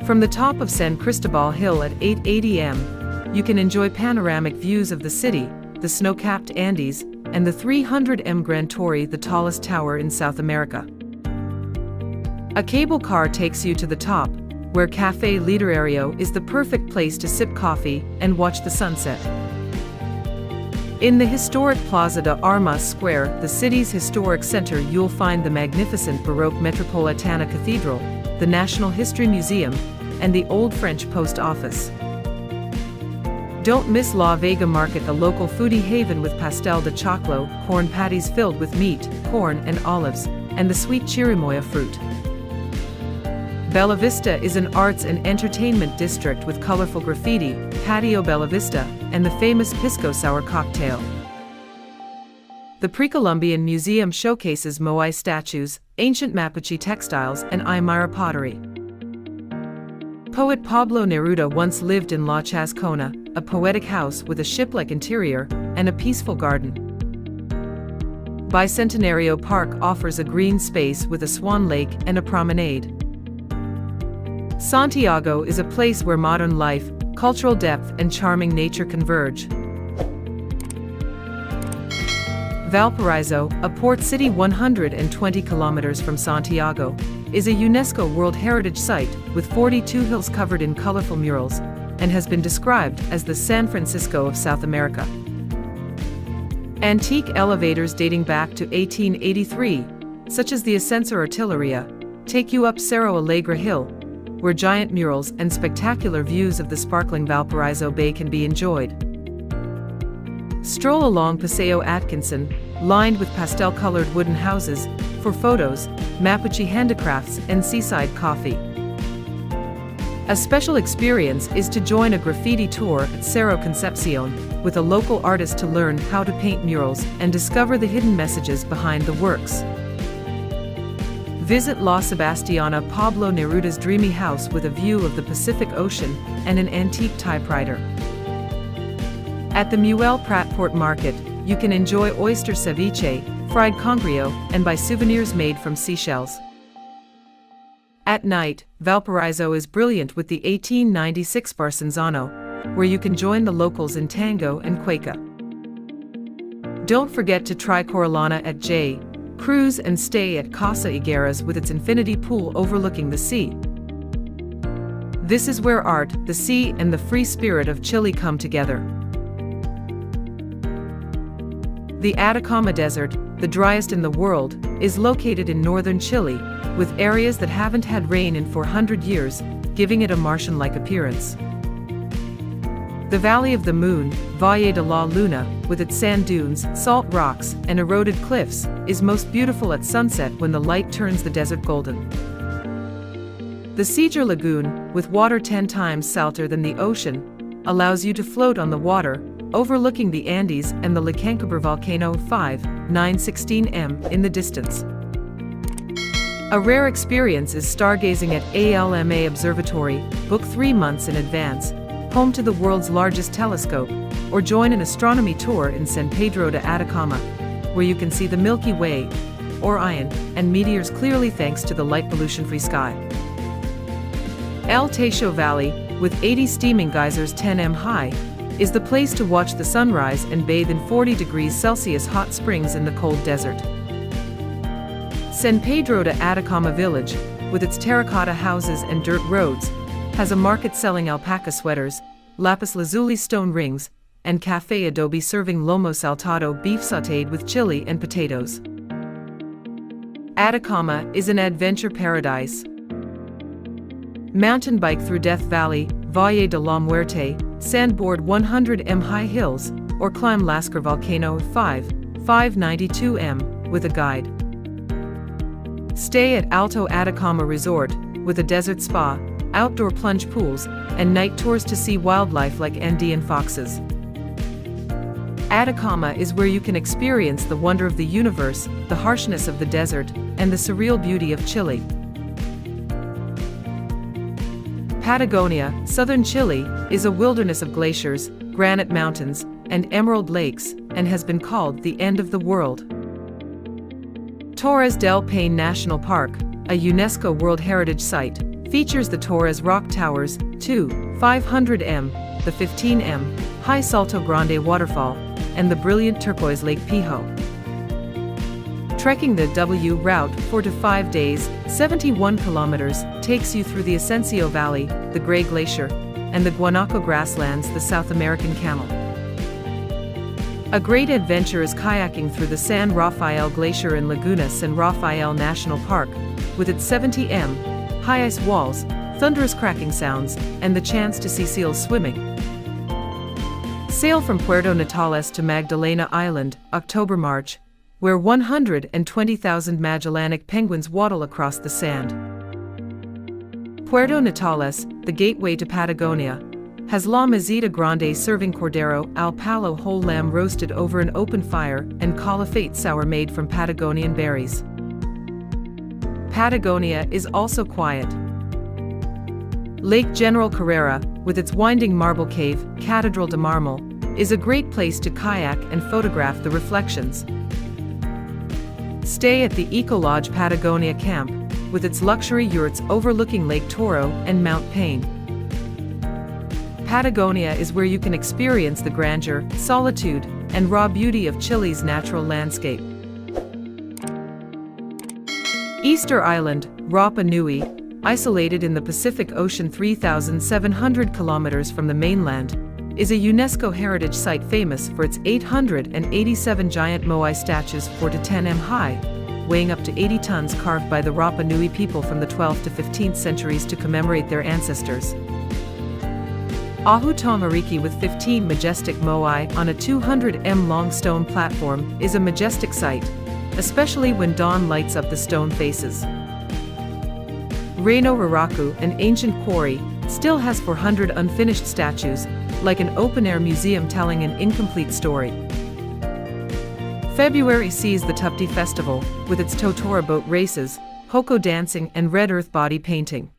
From the top of San Cristobal Hill at 8:80 am, you can enjoy panoramic views of the city, the snow-capped Andes, and the 300 Grand Torre, the tallest tower in South America. A cable car takes you to the top, where Café Literario is the perfect place to sip coffee and watch the sunset. In the historic Plaza de Armas Square, the city's historic center, you'll find the magnificent Baroque Metropolitana Cathedral, the National History Museum, and the Old French Post Office. Don't miss La Vega Market, the local foodie haven with pastel de choclo, corn patties filled with meat, corn, and olives, and the sweet chirimoya fruit. Bella Vista is an arts and entertainment district with colorful graffiti, Patio Bella Vista, and the famous Pisco Sour cocktail. The Pre-Columbian Museum showcases Moai statues, ancient Mapuche textiles, and Aymara pottery. Poet Pablo Neruda once lived in La Chascona, a poetic house with a ship-like interior and a peaceful garden. Bicentenario Park offers a green space with a swan lake and a promenade. Santiago is a place where modern life, cultural depth, and charming nature converge. Valparaiso, a port city 120 kilometers from Santiago, is a UNESCO World Heritage Site with 42 hills covered in colorful murals, and has been described as the San Francisco of South America. Antique elevators dating back to 1883, such as the Ascensor Artilleria, take you up Cerro Alegre Hill, where giant murals and spectacular views of the sparkling Valparaiso Bay can be enjoyed. Stroll along Paseo Atkinson, lined with pastel-colored wooden houses, for photos, Mapuche handicrafts, and seaside coffee. A special experience is to join a graffiti tour at Cerro Concepcion, with a local artist to learn how to paint murals and discover the hidden messages behind the works. Visit La Sebastiana, Pablo Neruda's dreamy house with a view of the Pacific Ocean and an antique typewriter. At the Muel Prat Port Market, you can enjoy oyster ceviche, fried congrio, and buy souvenirs made from seashells. At night, Valparaiso is brilliant with the 1896 Barsanzano, where you can join the locals in tango and cueca. Don't forget to try Coralana at J. Cruise and stay at Casa Higueras with its infinity pool overlooking the sea. This is where art, the sea, and the free spirit of Chile come together. The Atacama Desert, the driest in the world, is located in northern Chile, with areas that haven't had rain in 400 years, giving it a Martian-like appearance. The Valley of the Moon, Valle de la Luna, with its sand dunes, salt rocks, and eroded cliffs, is most beautiful at sunset when the light turns the desert golden. The Seeger Lagoon, with water 10 times salter than the ocean, allows you to float on the water, overlooking the Andes and the Licancabur volcano 5,916 m in the distance. A rare experience is stargazing at ALMA Observatory. Book 3 months in advance, home to the world's largest telescope, or join an astronomy tour in San Pedro de Atacama, where you can see the Milky Way, Orion, and meteors clearly thanks to the light pollution-free sky. El Techo Valley, with 80 steaming geysers 10 m high, is the place to watch the sunrise and bathe in 40 degrees Celsius hot springs in the cold desert. San Pedro de Atacama Village, with its terracotta houses and dirt roads, has a market selling alpaca sweaters, lapis lazuli stone rings, and Café Adobe serving lomo saltado beef sautéed with chili and potatoes. Atacama is an adventure paradise. Mountain bike through Death Valley, Valle de la Muerte, sandboard 100 m high hills, or climb Lascar Volcano 5,592 m with a guide. Stay at Alto Atacama Resort, with a desert spa, outdoor plunge pools, and night tours to see wildlife like Andean foxes. Atacama is where you can experience the wonder of the universe, the harshness of the desert, and the surreal beauty of Chile. Patagonia, southern Chile, is a wilderness of glaciers, granite mountains, and emerald lakes, and has been called the end of the world. Torres del Paine National Park, a UNESCO World Heritage Site, features the Torres Rock Towers, 500m, the 15m, high Salto Grande waterfall, and the brilliant turquoise Lake Pijo. Trekking the W route 4 to 5 days, 71 kilometers, takes you through the Ascencio Valley, the Gray Glacier, and the Guanaco grasslands, the South American camel. A great adventure is kayaking through the San Rafael Glacier in Laguna San Rafael National Park, with its 70m, high ice walls, thunderous cracking sounds, and the chance to see seals swimming. Sail from Puerto Natales to Magdalena Island, October-March, where 120,000 Magellanic penguins waddle across the sand. Puerto Natales, the gateway to Patagonia, has La Mesita Grande serving Cordero al Palo whole lamb roasted over an open fire and Calafate sour made from Patagonian berries. Patagonia is also quiet. Lake General Carrera, with its winding marble cave, Catedral de Marmol, is a great place to kayak and photograph the reflections. Stay at the Eco Lodge Patagonia Camp, with its luxury yurts overlooking Lake Toro and Mount Paine. Patagonia is where you can experience the grandeur, solitude, and raw beauty of Chile's natural landscape. Easter Island, Rapa Nui, isolated in the Pacific Ocean 3,700 kilometers from the mainland, is a UNESCO heritage site famous for its 887 giant moai statues 4 to 10m high, weighing up to 80 tons carved by the Rapa Nui people from the 12th to 15th centuries to commemorate their ancestors. Ahu Tamariki with 15 majestic moai on a 200m long stone platform is a majestic sight, especially when dawn lights up the stone faces. Reino Raraku, an ancient quarry, still has 400 unfinished statues, like an open-air museum telling an incomplete story. February sees the Tupti Festival, with its Totora boat races, hoko dancing and red earth body painting.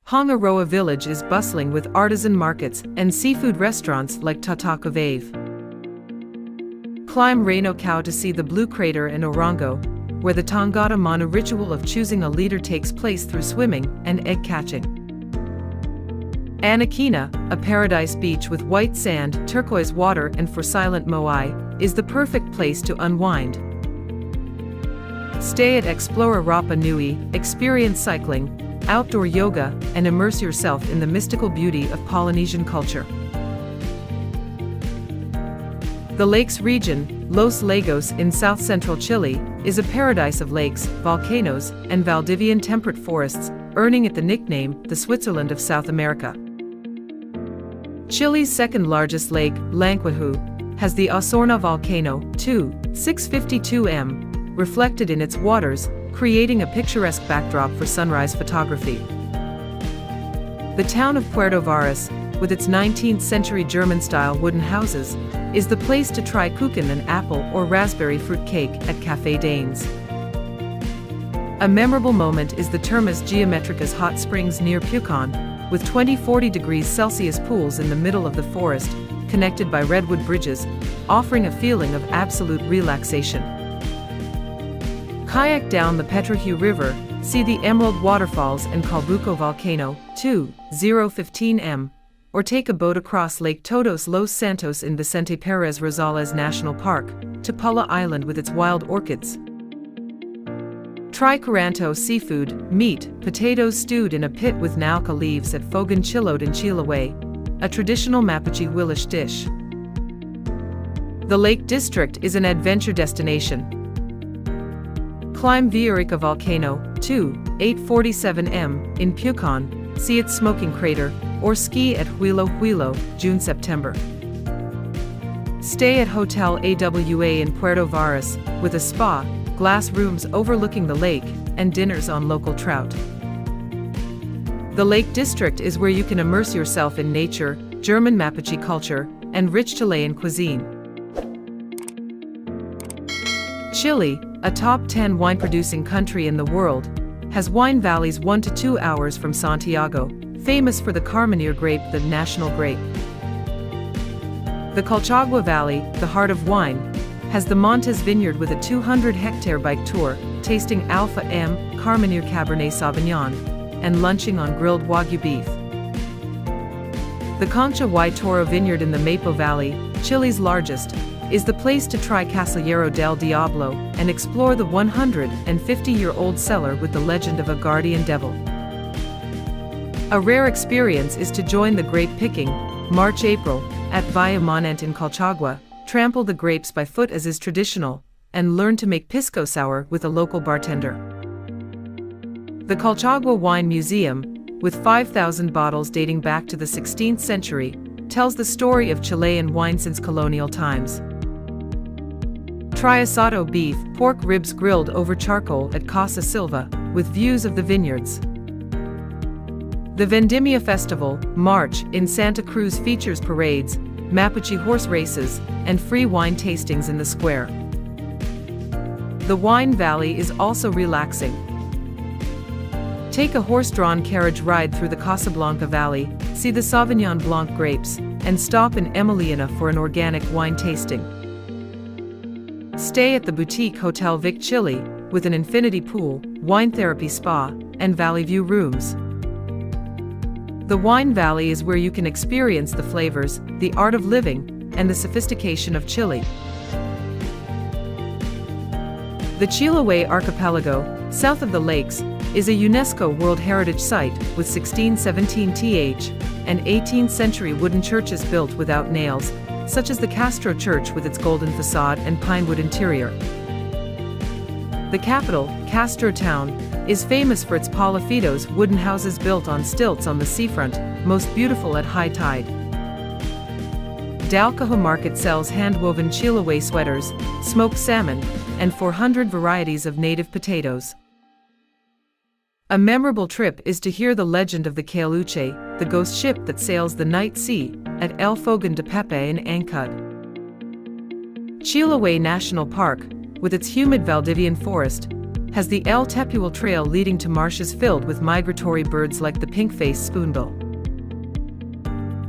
Hongaroa village is bustling with artisan markets and seafood restaurants like Tataka Vave. Climb Reino Cao to see the Blue Crater in Orongo, where the Tangata Manu ritual of choosing a leader takes place through swimming and egg catching. Anakina, a paradise beach with white sand, turquoise water and for silent moai, is the perfect place to unwind. Stay at Explora Rapa Nui, experience cycling, outdoor yoga, and immerse yourself in the mystical beauty of Polynesian culture. The lakes region, Los Lagos in south-central Chile, is a paradise of lakes, volcanoes, and Valdivian temperate forests, earning it the nickname, the Switzerland of South America. Chile's second-largest lake, Lanquihue, has the Osorno volcano, 652m, reflected in its waters, creating a picturesque backdrop for sunrise photography. The town of Puerto Varas, with its 19th-century German-style wooden houses, is the place to try kuchen, an apple or raspberry fruit cake, at Café Danes. A memorable moment is the Termas Geometricas hot springs near Pucón, with 40 degrees Celsius pools in the middle of the forest, connected by redwood bridges, offering a feeling of absolute relaxation. Kayak down the Petrohue River, see the Emerald Waterfalls and Calbuco Volcano, 2015m, or take a boat across Lake Todos Los Santos in Vicente Pérez Rosales National Park, to Pula Island with its wild orchids. Try Curanto seafood, meat, potatoes stewed in a pit with nauca leaves at Fogon Chilode in Chiloé, a traditional Mapuche Willish dish. The Lake District is an adventure destination. Climb Villarica Volcano, 847m, in Pucón, see its smoking crater, or ski at Huilo Huilo, June-September. Stay at Hotel AWA in Puerto Varas, with a spa, glass rooms overlooking the lake, and dinners on local trout. The Lake District is where you can immerse yourself in nature, German Mapuche culture, and rich Chilean cuisine. Chile, a top 10 wine-producing country in the world, has wine valleys 1 to 2 hours from Santiago, famous for the Carmenere grape, the national grape. The Colchagua Valley, the heart of wine, has the Montes Vineyard with a 200-hectare bike tour, tasting Alpha M, Carmenere Cabernet Sauvignon, and lunching on grilled Wagyu beef. The Concha y Toro Vineyard in the Maipo Valley, Chile's largest, is the place to try Casillero del Diablo and explore the 150-year-old cellar with the legend of a guardian devil. A rare experience is to join the grape picking, March-April, at Villa Monent in Colchagua, trample the grapes by foot as is traditional, and learn to make pisco sour with a local bartender. The Colchagua Wine Museum, with 5,000 bottles dating back to the 16th century, tells the story of Chilean wine since colonial times. Try asado beef, pork ribs grilled over charcoal at Casa Silva, with views of the vineyards. The Vendimia Festival, March, in Santa Cruz features parades, Mapuche horse races, and free wine tastings in the square. The Wine Valley is also relaxing. Take a horse-drawn carriage ride through the Casablanca Valley, see the Sauvignon Blanc grapes, and stop in Emiliana for an organic wine tasting. Stay at the boutique Hotel Vic Chile, with an infinity pool, wine therapy spa, and valley view rooms. The Wine Valley is where you can experience the flavors, the art of living, and the sophistication of Chile. The Chiloé Archipelago, south of the lakes, is a UNESCO World Heritage Site with 1617th and 18th century wooden churches built without nails, such as the Castro Church with its golden facade and pinewood interior. The capital, Castro Town, is famous for its palafitos, wooden houses built on stilts on the seafront, most beautiful at high tide. Dalcajo Market sells hand-woven Chiloé sweaters, smoked salmon, and 400 varieties of native potatoes. A memorable trip is to hear the legend of the Caluche, the ghost ship that sails the night sea, at El Fogon de Pepe in Ancud. Chiloé National Park, with its humid Valdivian forest, has the El Tepual Trail leading to marshes filled with migratory birds like the pink-faced spoonbill.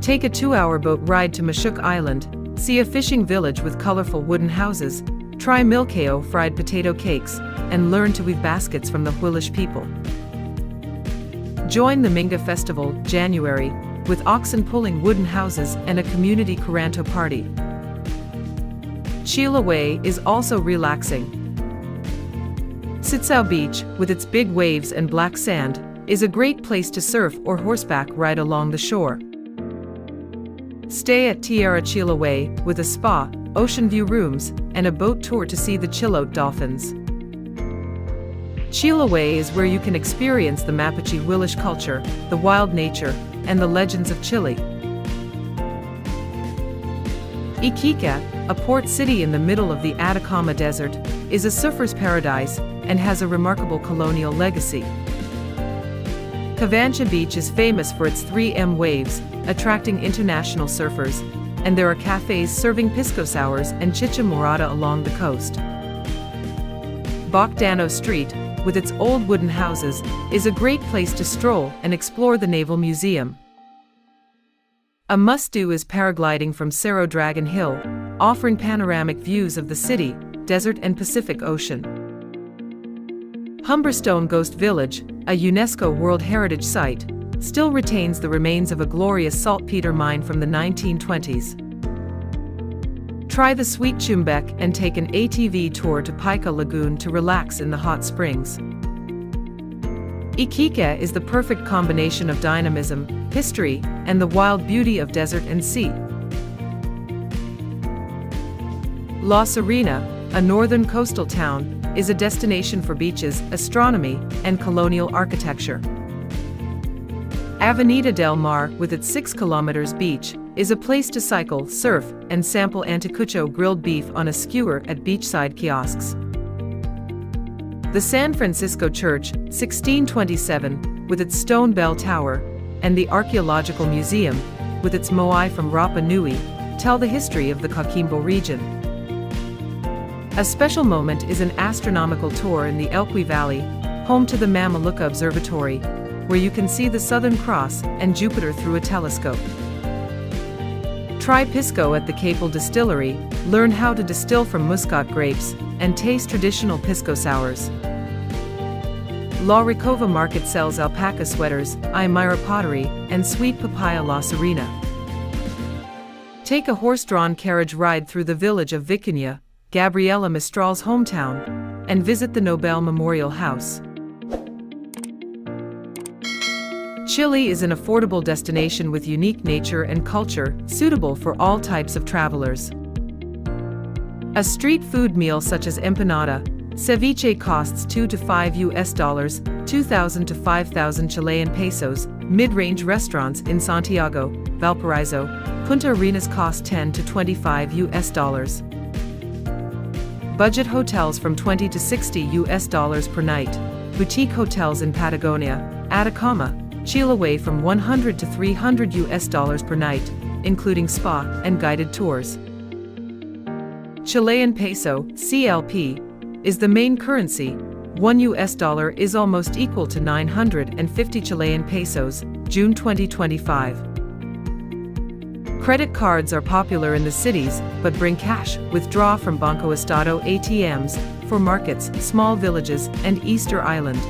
Take a 2-hour boat ride to Mashuk Island, see a fishing village with colorful wooden houses, try milkao fried potato cakes, and learn to weave baskets from the Huilish people. Join the Minga Festival, January, with oxen pulling wooden houses and a community Curanto party. Chiloé is also relaxing. Sitsao Beach, with its big waves and black sand, is a great place to surf or horseback ride along the shore. Stay at Tierra Chiloé, with a spa, ocean view rooms, and a boat tour to see the Chilote dolphins. Chiloé is where you can experience the Mapuche Huilish culture, the wild nature, and the legends of Chile. Iquique, a port city in the middle of the Atacama Desert, is a surfer's paradise and has a remarkable colonial legacy. Cavancha Beach is famous for its 3M waves, attracting international surfers, and there are cafes serving pisco sours and chicha morada along the coast. Bocdano Street, with its old wooden houses, is a great place to stroll and explore the Naval Museum. A must-do is paragliding from Cerro Dragon Hill, offering panoramic views of the city, desert and Pacific Ocean. Humberstone Ghost Village, a UNESCO World Heritage Site, still retains the remains of a glorious saltpeter mine from the 1920s. Try the Sweet Chumbec and take an ATV tour to Pica Lagoon to relax in the hot springs. Iquique is the perfect combination of dynamism, history, and the wild beauty of desert and sea. La Serena, a northern coastal town, is a destination for beaches, astronomy, and colonial architecture. Avenida del Mar, with its 6 kilometers beach, is a place to cycle, surf, and sample anticucho grilled beef on a skewer at beachside kiosks. The San Francisco Church, 1627, with its stone bell tower, and the Archaeological Museum, with its moai from Rapa Nui, tell the history of the Coquimbo region. A special moment is an astronomical tour in the Elqui Valley, home to the Mamaluca Observatory, where you can see the Southern Cross and Jupiter through a telescope. Try pisco at the Capel Distillery, learn how to distill from Muscat grapes, and taste traditional pisco sours. La Ricova Market sells alpaca sweaters, Aymara pottery, and sweet papaya La Serena. Take a horse-drawn carriage ride through the village of Vicuña, Gabriela Mistral's hometown, and visit the Nobel Memorial House. Chile is an affordable destination with unique nature and culture, suitable for all types of travelers. A street food meal such as empanada, ceviche costs $2 to $5, 2,000 to 5,000 Chilean pesos. Mid-range restaurants in Santiago, Valparaiso, Punta Arenas cost $10 to $25. Budget hotels from $20 to $60 per night. Boutique hotels in Patagonia, Atacama, Chiloé from $100 to $300 per night, including spa and guided tours. Chilean peso, CLP, is the main currency. $1 is almost equal to 950 Chilean pesos, June 2025. Credit cards are popular in the cities, but bring cash. Withdraw from Banco Estado ATMs for markets, small villages, and Easter Island.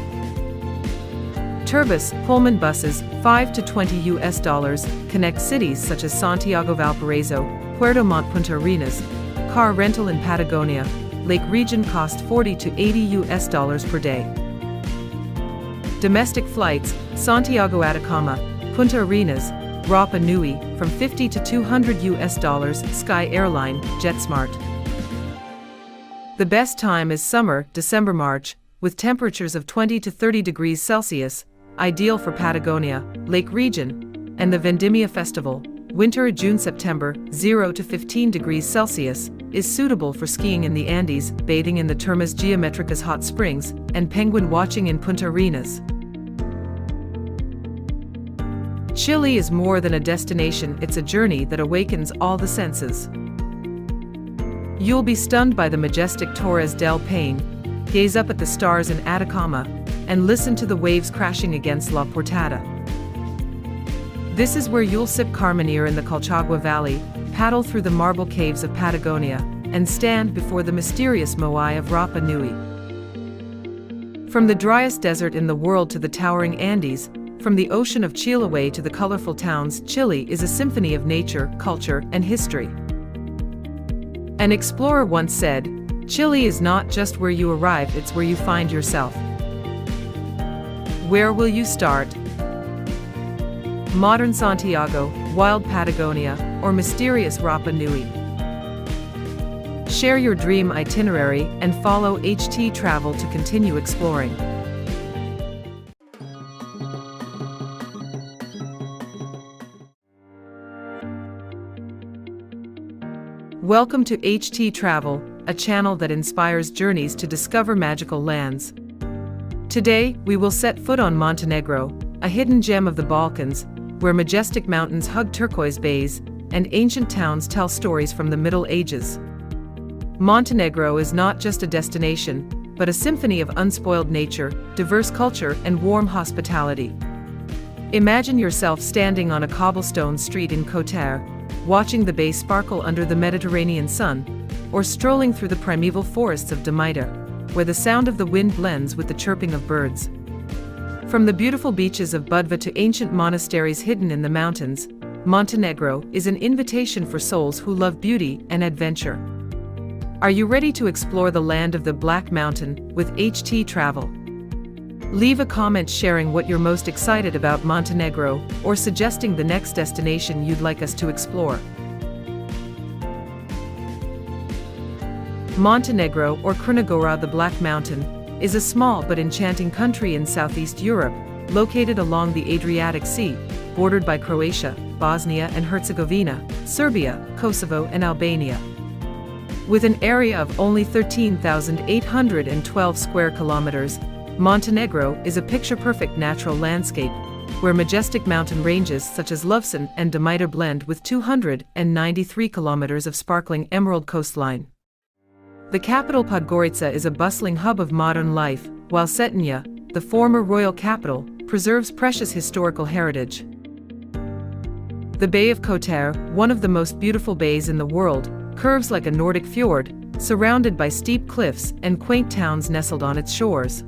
Turbus, Pullman buses, $5 to $20, connect cities such as Santiago Valparaiso, Puerto Montt Punta Arenas. Car rental in Patagonia, Lake region cost $40 to $80 per day. Domestic flights, Santiago Atacama, Punta Arenas, Rapa Nui, from $50 to $200, Sky Airline, JetSmart. The best time is summer, December-March, with temperatures of 20 to 30 degrees Celsius, ideal for Patagonia, Lake region, and the Vendimia Festival. Winter, June-September, 0 to 15 degrees Celsius, is suitable for skiing in the Andes, bathing in the Termas Geometricas hot springs, and penguin watching in Punta Arenas. Chile is more than a destination, it's a journey that awakens all the senses. You'll be stunned by the majestic Torres del Paine, gaze up at the stars in Atacama, and listen to the waves crashing against La Portada. This is where you'll sip Carmenere in the Colchagua Valley, paddle through the marble caves of Patagonia, and stand before the mysterious Moai of Rapa Nui. From the driest desert in the world to the towering Andes, from the ocean of Chiloé to the colorful towns, Chile is a symphony of nature, culture, and history. An explorer once said, "Chile is not just where you arrive, it's where you find yourself." Where will you start? Modern Santiago, wild Patagonia, or mysterious Rapa Nui? Share your dream itinerary and follow httravel to continue exploring. Welcome to httravel, a channel that inspires journeys to discover magical lands. Today, we will set foot on Montenegro, a hidden gem of the Balkans, where majestic mountains hug turquoise bays, and ancient towns tell stories from the Middle Ages. Montenegro is not just a destination, but a symphony of unspoiled nature, diverse culture, and warm hospitality. Imagine yourself standing on a cobblestone street in Kotar, watching the bay sparkle under the Mediterranean sun, or strolling through the primeval forests of Damietta, where the sound of the wind blends with the chirping of birds. From the beautiful beaches of Budva to ancient monasteries hidden in the mountains, Montenegro is an invitation for souls who love beauty and adventure. Are you ready to explore the land of the Black Mountain with httravel? Leave a comment sharing what you're most excited about Montenegro or suggesting the next destination you'd like us to explore. Montenegro, or Crna the Black Mountain, is a small but enchanting country in Southeast Europe, located along the Adriatic Sea, bordered by Croatia, Bosnia and Herzegovina, Serbia, Kosovo and Albania. With an area of only 13,812 square kilometers, Montenegro is a picture-perfect natural landscape, where majestic mountain ranges such as Lovćen and Damietta blend with 293 kilometers of sparkling emerald coastline. The capital Podgorica is a bustling hub of modern life, while Cetinje, the former royal capital, preserves precious historical heritage. The Bay of Kotar, one of the most beautiful bays in the world, curves like a Nordic fjord, surrounded by steep cliffs and quaint towns nestled on its shores.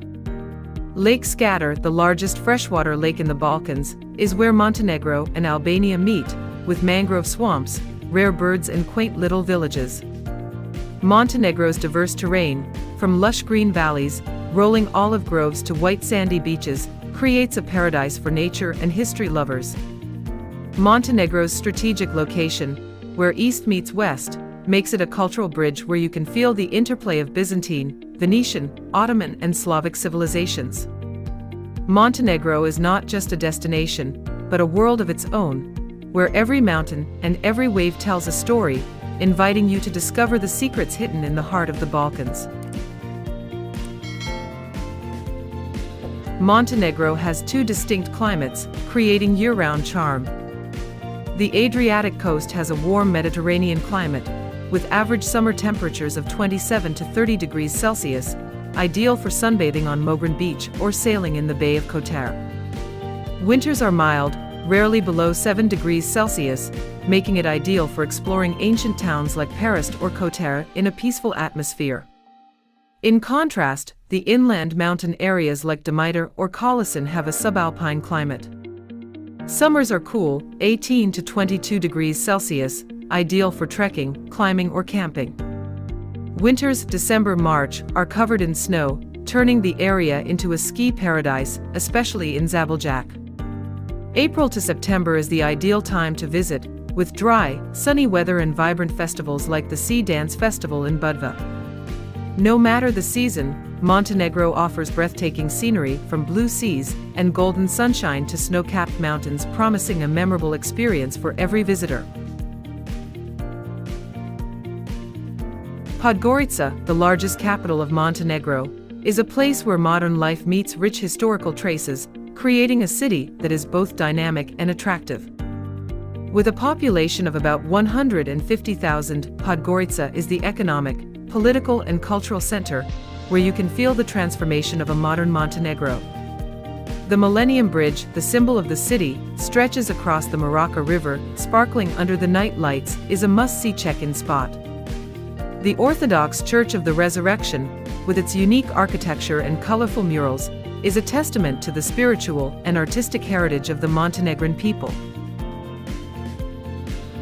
Lake Scatter, the largest freshwater lake in the Balkans, is where Montenegro and Albania meet, with mangrove swamps, rare birds and quaint little villages. Montenegro's diverse terrain, from lush green valleys, rolling olive groves to white sandy beaches, creates a paradise for nature and history lovers. Montenegro's strategic location, where east meets west, makes it a cultural bridge where you can feel the interplay of Byzantine, Venetian, Ottoman and Slavic civilizations. Montenegro is not just a destination, but a world of its own, where every mountain and every wave tells a story, inviting you to discover the secrets hidden in the heart of the Balkans. Montenegro has two distinct climates, creating year-round charm. The Adriatic coast has a warm Mediterranean climate, with average summer temperatures of 27 to 30 degrees Celsius, ideal for sunbathing on Mogren Beach or sailing in the Bay of Kotar. Winters are mild, rarely below 7 degrees Celsius, making it ideal for exploring ancient towns like Perest or Kotar in a peaceful atmosphere. In contrast, the inland mountain areas like Demeter or Kolasin have a subalpine climate. Summers are cool, 18 to 22 degrees Celsius, ideal for trekking, climbing or camping. Winters, December-March, are covered in snow, turning the area into a ski paradise, especially in Zabeljak. April to September is the ideal time to visit, with dry, sunny weather and vibrant festivals like the Sea Dance Festival in Budva. No matter the season, Montenegro offers breathtaking scenery from blue seas and golden sunshine to snow-capped mountains, promising a memorable experience for every visitor. Podgorica, the largest capital of Montenegro, is a place where modern life meets rich historical traces, creating a city that is both dynamic and attractive. With a population of about 150,000, Podgorica is the economic, political and cultural center, where you can feel the transformation of a modern Montenegro. The Millennium Bridge, the symbol of the city, stretches across the Maraca River, sparkling under the night lights, is a must-see check-in spot. The Orthodox Church of the Resurrection, with its unique architecture and colorful murals, is a testament to the spiritual and artistic heritage of the Montenegrin people.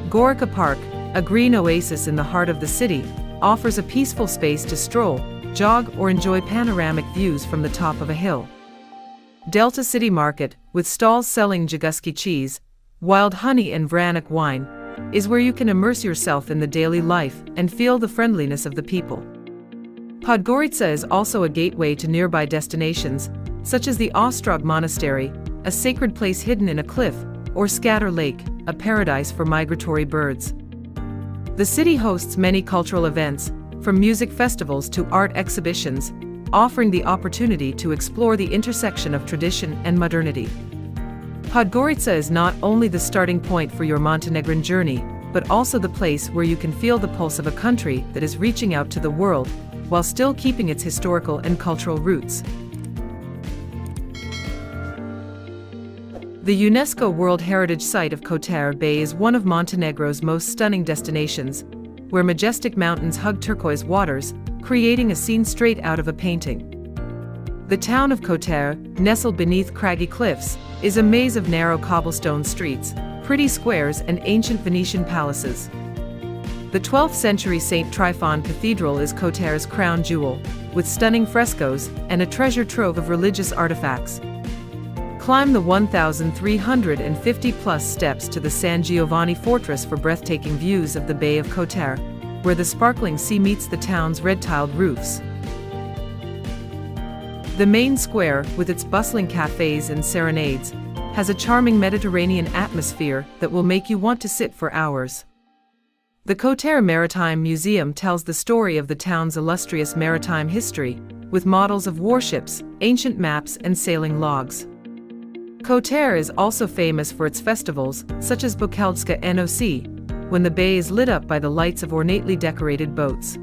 Gorica Park, a green oasis in the heart of the city, offers a peaceful space to stroll, jog or enjoy panoramic views from the top of a hill. Delta City Market, with stalls selling Jaguski cheese, wild honey and Vranik wine, is where you can immerse yourself in the daily life and feel the friendliness of the people. Podgorica is also a gateway to nearby destinations, such as the Ostrog Monastery, a sacred place hidden in a cliff, or Scatter Lake, a paradise for migratory birds. The city hosts many cultural events, from music festivals to art exhibitions, offering the opportunity to explore the intersection of tradition and modernity. Podgorica is not only the starting point for your Montenegrin journey, but also the place where you can feel the pulse of a country that is reaching out to the world, while still keeping its historical and cultural roots. The UNESCO World Heritage Site of Kotar Bay is one of Montenegro's most stunning destinations, where majestic mountains hug turquoise waters, creating a scene straight out of a painting. The town of Kotar, nestled beneath craggy cliffs, is a maze of narrow cobblestone streets, pretty squares and ancient Venetian palaces. The 12th century St. Tryphon Cathedral is Kotar's crown jewel, with stunning frescoes and a treasure trove of religious artifacts. Climb the 1,350-plus steps to the San Giovanni Fortress for breathtaking views of the Bay of Kotar, where the sparkling sea meets the town's red-tiled roofs. The main square, with its bustling cafes and serenades, has a charming Mediterranean atmosphere that will make you want to sit for hours. The Kotar Maritime Museum tells the story of the town's illustrious maritime history, with models of warships, ancient maps and sailing logs. Kotar is also famous for its festivals, such as Bukeldska NOC, when the bay is lit up by the lights of ornately decorated boats.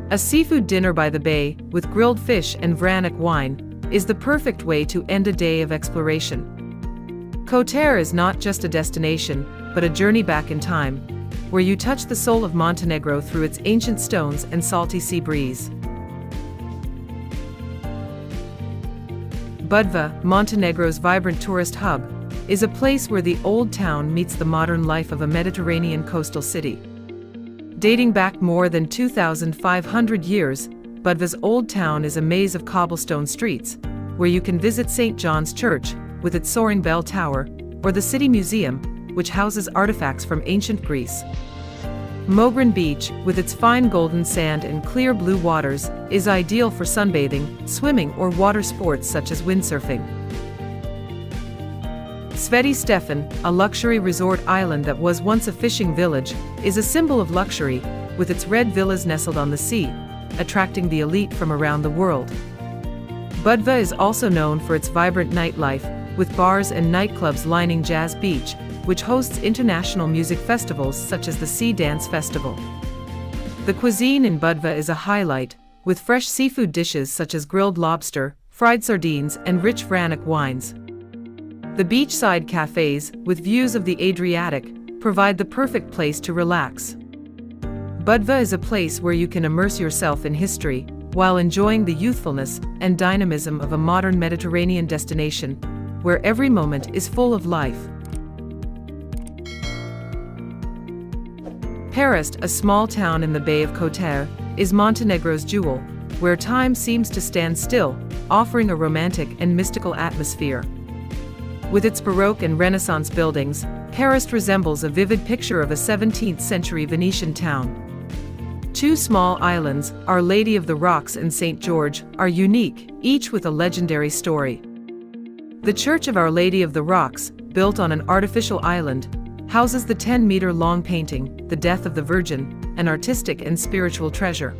A seafood dinner by the bay, with grilled fish and Vranik wine, is the perfect way to end a day of exploration. Kotar is not just a destination, but a journey back in time, where you touch the soul of Montenegro through its ancient stones and salty sea breeze. Budva, Montenegro's vibrant tourist hub, is a place where the old town meets the modern life of a Mediterranean coastal city. Dating back more than 2,500 years, Budva's old town is a maze of cobblestone streets, where you can visit St. John's Church, with its soaring bell tower, or the City Museum, which houses artifacts from ancient Greece. Mogren Beach, with its fine golden sand and clear blue waters, is ideal for sunbathing, swimming or water sports such as windsurfing. Sveti Stefan, a luxury resort island that was once a fishing village, is a symbol of luxury, with its red villas nestled on the sea, attracting the elite from around the world. Budva is also known for its vibrant nightlife, with bars and nightclubs lining Jazz Beach, which hosts international music festivals such as the Sea Dance Festival. The cuisine in Budva is a highlight, with fresh seafood dishes such as grilled lobster, fried sardines, and rich Vranic wines. The beachside cafes, with views of the Adriatic, provide the perfect place to relax. Budva is a place where you can immerse yourself in history, while enjoying the youthfulness and dynamism of a modern Mediterranean destination, where every moment is full of life. Perest, a small town in the Bay of Kotor, is Montenegro's jewel, where time seems to stand still, offering a romantic and mystical atmosphere. With its Baroque and Renaissance buildings, Perest resembles a vivid picture of a 17th-century Venetian town. Two small islands, Our Lady of the Rocks and St. George, are unique, each with a legendary story. The Church of Our Lady of the Rocks, built on an artificial island, houses the 10-meter-long painting, The Death of the Virgin, an artistic and spiritual treasure.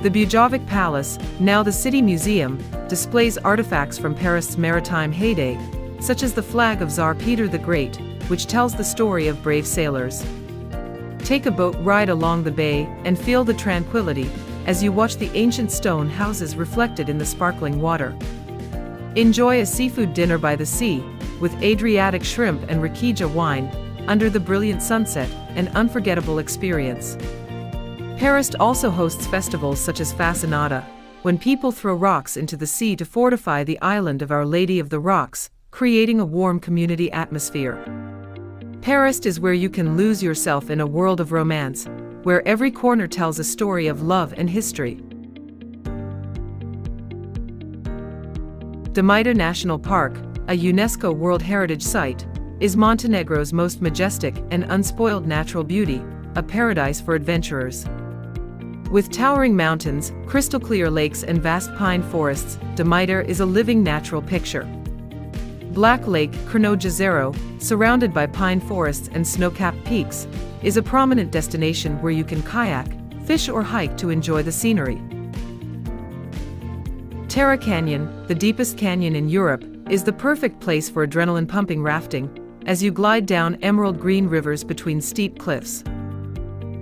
The Bujovic Palace, now the City Museum, displays artifacts from Perest's maritime heyday, such as the flag of Tsar Peter the Great, which tells the story of brave sailors. Take a boat ride along the bay and feel the tranquility as you watch the ancient stone houses reflected in the sparkling water. Enjoy a seafood dinner by the sea, with Adriatic shrimp and Raquija wine, under the brilliant sunset, an unforgettable experience. Perest also hosts festivals such as Fascinata, when people throw rocks into the sea to fortify the island of Our Lady of the Rocks, creating a warm community atmosphere. Perest is where you can lose yourself in a world of romance, where every corner tells a story of love and history. Dimitar National Park, a UNESCO World Heritage Site, is Montenegro's most majestic and unspoiled natural beauty, a paradise for adventurers. With towering mountains, crystal-clear lakes and vast pine forests, Dimitar is a living natural picture. Black Lake, Crno Jezero, surrounded by pine forests and snow-capped peaks, is a prominent destination where you can kayak, fish or hike to enjoy the scenery. Terra Canyon, the deepest canyon in Europe, is the perfect place for adrenaline-pumping rafting, as you glide down emerald green rivers between steep cliffs.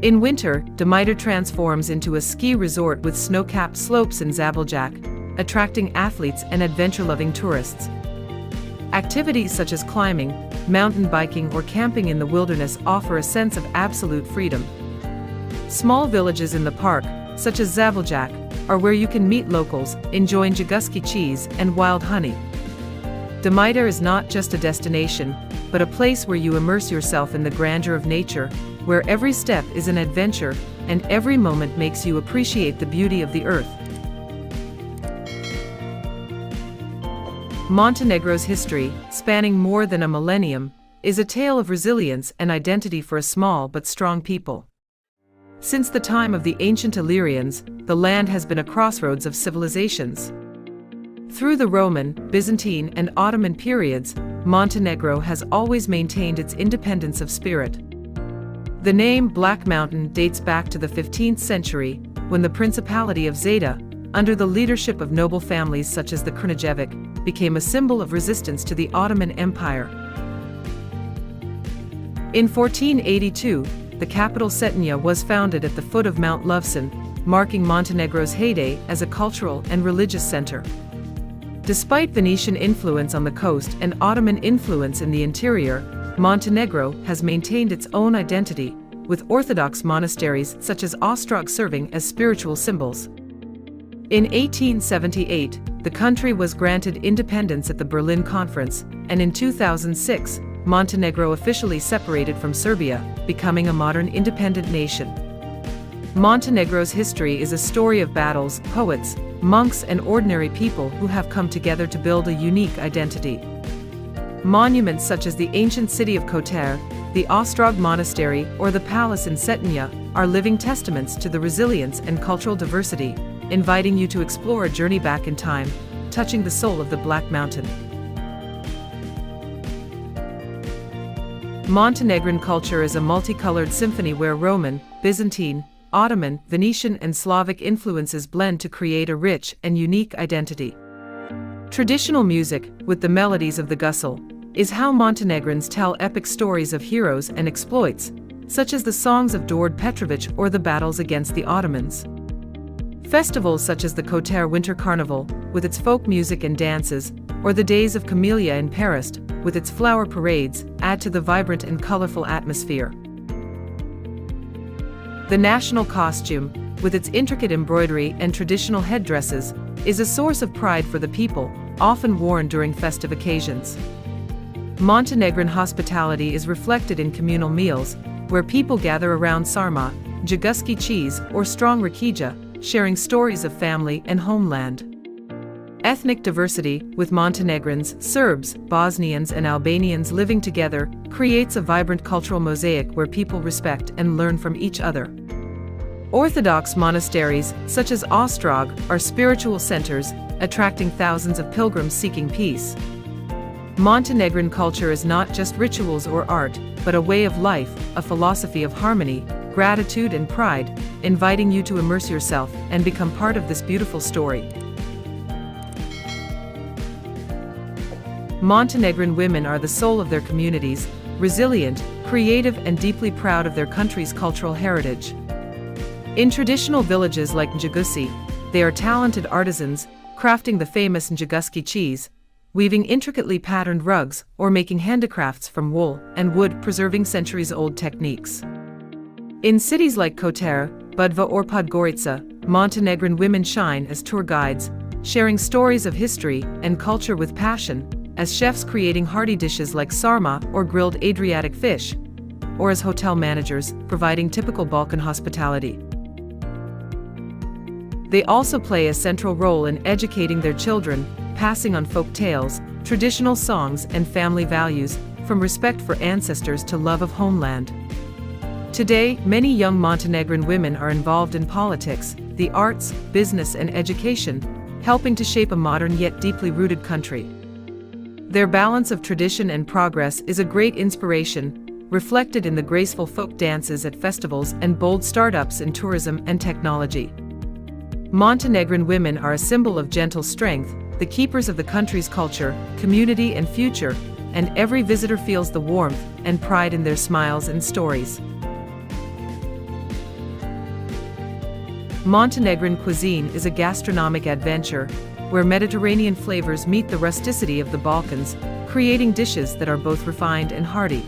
In winter, Dimitar transforms into a ski resort with snow-capped slopes in Zabeljak, attracting athletes and adventure-loving tourists. Activities such as climbing, mountain biking or camping in the wilderness offer a sense of absolute freedom. Small villages in the park, such as Zabeljak, are where you can meet locals, enjoy Jaguski cheese and wild honey. Dimitar is not just a destination, but a place where you immerse yourself in the grandeur of nature, where every step is an adventure, and every moment makes you appreciate the beauty of the earth. Montenegro's history, spanning more than a millennium, is a tale of resilience and identity for a small but strong people. Since the time of the ancient Illyrians, the land has been a crossroads of civilizations. Through the Roman, Byzantine, and Ottoman periods, Montenegro has always maintained its independence of spirit. The name Black Mountain dates back to the 15th century, when the Principality of Zeta, under the leadership of noble families such as the Krnjevic, became a symbol of resistance to the Ottoman Empire. In 1482, the capital Cetinje was founded at the foot of Mount Lovćen, marking Montenegro's heyday as a cultural and religious center. Despite Venetian influence on the coast and Ottoman influence in the interior, Montenegro has maintained its own identity, with Orthodox monasteries such as Ostrog serving as spiritual symbols. In 1878, the country was granted independence at the Berlin Conference, and in 2006, Montenegro officially separated from Serbia, becoming a modern independent nation. Montenegro's history is a story of battles, poets, monks, and ordinary people who have come together to build a unique identity. Monuments such as the ancient city of Kotor, the Ostrog Monastery, or the palace in Cetinje are living testaments to the resilience and cultural diversity, inviting you to explore a journey back in time, touching the soul of the Black Mountain. Montenegrin culture is a multicolored symphony where Roman, Byzantine, Ottoman, Venetian, and Slavic influences blend to create a rich and unique identity. Traditional music, with the melodies of the gusle, is how Montenegrins tell epic stories of heroes and exploits, such as the songs of Đorđe Petrović or the battles against the Ottomans. Festivals such as the Kotor Winter Carnival, with its folk music and dances, or the Days of Camellia in Paris, with its flower parades, add to the vibrant and colorful atmosphere. The national costume, with its intricate embroidery and traditional headdresses, is a source of pride for the people, often worn during festive occasions. Montenegrin hospitality is reflected in communal meals, where people gather around sarma, jaguski cheese, or strong rakića, sharing stories of family and homeland. Ethnic diversity, with Montenegrins, Serbs, Bosnians, and Albanians living together, creates a vibrant cultural mosaic where people respect and learn from each other. Orthodox monasteries, such as Ostrog, are spiritual centers, attracting thousands of pilgrims seeking peace. Montenegrin culture is not just rituals or art, but a way of life, a philosophy of harmony, gratitude, and pride, inviting you to immerse yourself and become part of this beautiful story. Montenegrin women are the soul of their communities, resilient, creative, and deeply proud of their country's cultural heritage. In traditional villages like Njagusi, they are talented artisans, crafting the famous Njaguski cheese, weaving intricately patterned rugs, or making handicrafts from wool and wood, preserving centuries-old techniques. In cities like Kotor, Budva, or Podgorica, Montenegrin women shine as tour guides, sharing stories of history and culture with passion, as chefs creating hearty dishes like sarma or grilled Adriatic fish, or as hotel managers providing typical Balkan hospitality. They also play a central role in educating their children, passing on folk tales, traditional songs, and family values, from respect for ancestors to love of homeland. Today, many young Montenegrin women are involved in politics, the arts, business, and education, helping to shape a modern yet deeply rooted country. Their balance of tradition and progress is a great inspiration, reflected in the graceful folk dances at festivals and bold startups in tourism and technology. Montenegrin women are a symbol of gentle strength, the keepers of the country's culture, community, and future, and every visitor feels the warmth and pride in their smiles and stories. Montenegrin cuisine is a gastronomic adventure, where Mediterranean flavors meet the rusticity of the Balkans, creating dishes that are both refined and hearty.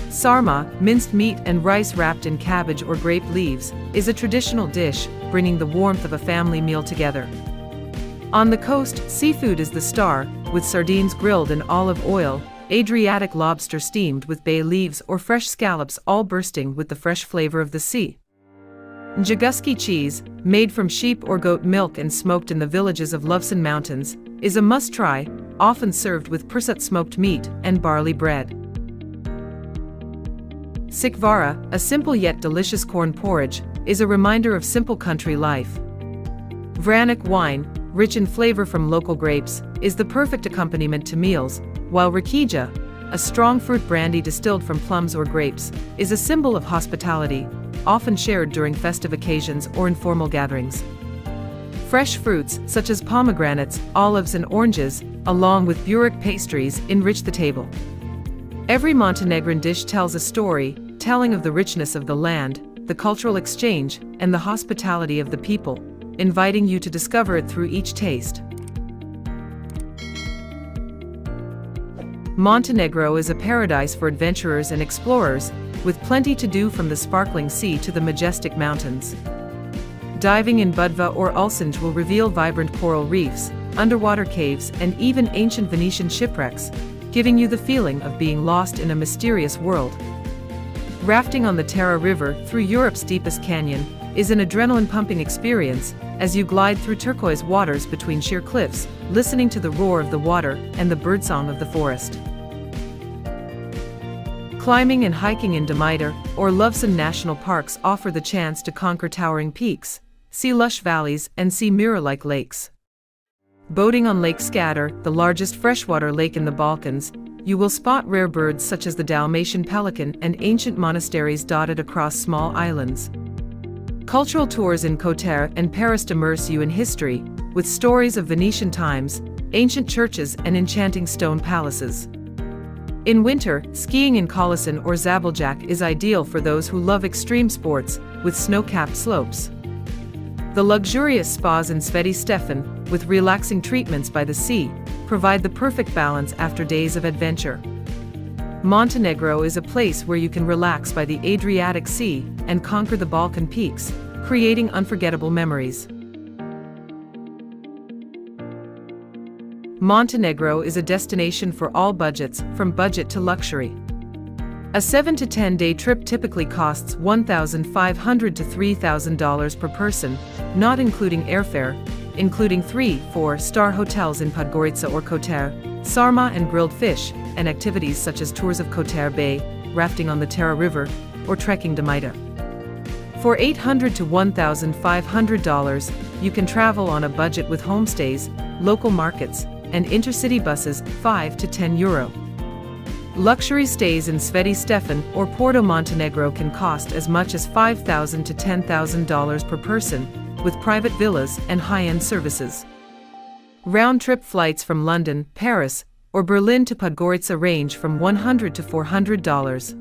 Sarma, minced meat and rice wrapped in cabbage or grape leaves, is a traditional dish, bringing the warmth of a family meal together. On the coast, seafood is the star, with sardines grilled in olive oil, Adriatic lobster steamed with bay leaves, or fresh scallops, all bursting with the fresh flavor of the sea. Njaguski cheese, made from sheep or goat milk and smoked in the villages of Lovćen Mountains, is a must-try, often served with pršut smoked meat and barley bread. Sikvara, a simple yet delicious corn porridge, is a reminder of simple country life. Vranik wine, rich in flavor from local grapes, is the perfect accompaniment to meals, while rakića, a strong fruit brandy distilled from plums or grapes, is a symbol of hospitality, often shared during festive occasions or informal gatherings. Fresh fruits, such as pomegranates, olives, and oranges, along with burek pastries, enrich the table. Every Montenegrin dish tells a story, telling of the richness of the land, the cultural exchange, and the hospitality of the people, inviting you to discover it through each taste. Montenegro is a paradise for adventurers and explorers, with plenty to do from the sparkling sea to the majestic mountains. Diving in Budva or Ulsange will reveal vibrant coral reefs, underwater caves, and even ancient Venetian shipwrecks, giving you the feeling of being lost in a mysterious world. Rafting on the Tara River through Europe's deepest canyon is an adrenaline-pumping experience as you glide through turquoise waters between sheer cliffs, listening to the roar of the water and the birdsong of the forest. Climbing and hiking in Demeter or Loveson National Parks offer the chance to conquer towering peaks, see lush valleys, and see mirror-like lakes. Boating on Lake Scatter, the largest freshwater lake in the Balkans, you will spot rare birds such as the Dalmatian pelican and ancient monasteries dotted across small islands. Cultural tours in Kotar and Paris immerse you in history, with stories of Venetian times, ancient churches, and enchanting stone palaces. In winter, skiing in Kolasin or Zabeljak is ideal for those who love extreme sports, with snow-capped slopes. The luxurious spas in Sveti Stefan, with relaxing treatments by the sea, provide the perfect balance after days of adventure. Montenegro is a place where you can relax by the Adriatic Sea and conquer the Balkan peaks, creating unforgettable memories. Montenegro is a destination for all budgets, from budget to luxury. A 7 to 10 day trip typically costs $1,500 to $3,000 per person, not including airfare, including 3-4-star hotels in Podgorica or Kotar, sarma and grilled fish, and activities such as tours of Kotar Bay, rafting on the Tara River, or trekking Demeter. For $800 to $1,500, you can travel on a budget with homestays, local markets, and intercity buses, 5 to 10 euro. Luxury stays in Sveti Stefan or Porto Montenegro can cost as much as $5,000 to $10,000 per person, with private villas and high-end services. Round-trip flights from London, Paris, or Berlin to Podgorica range from $100 to $400.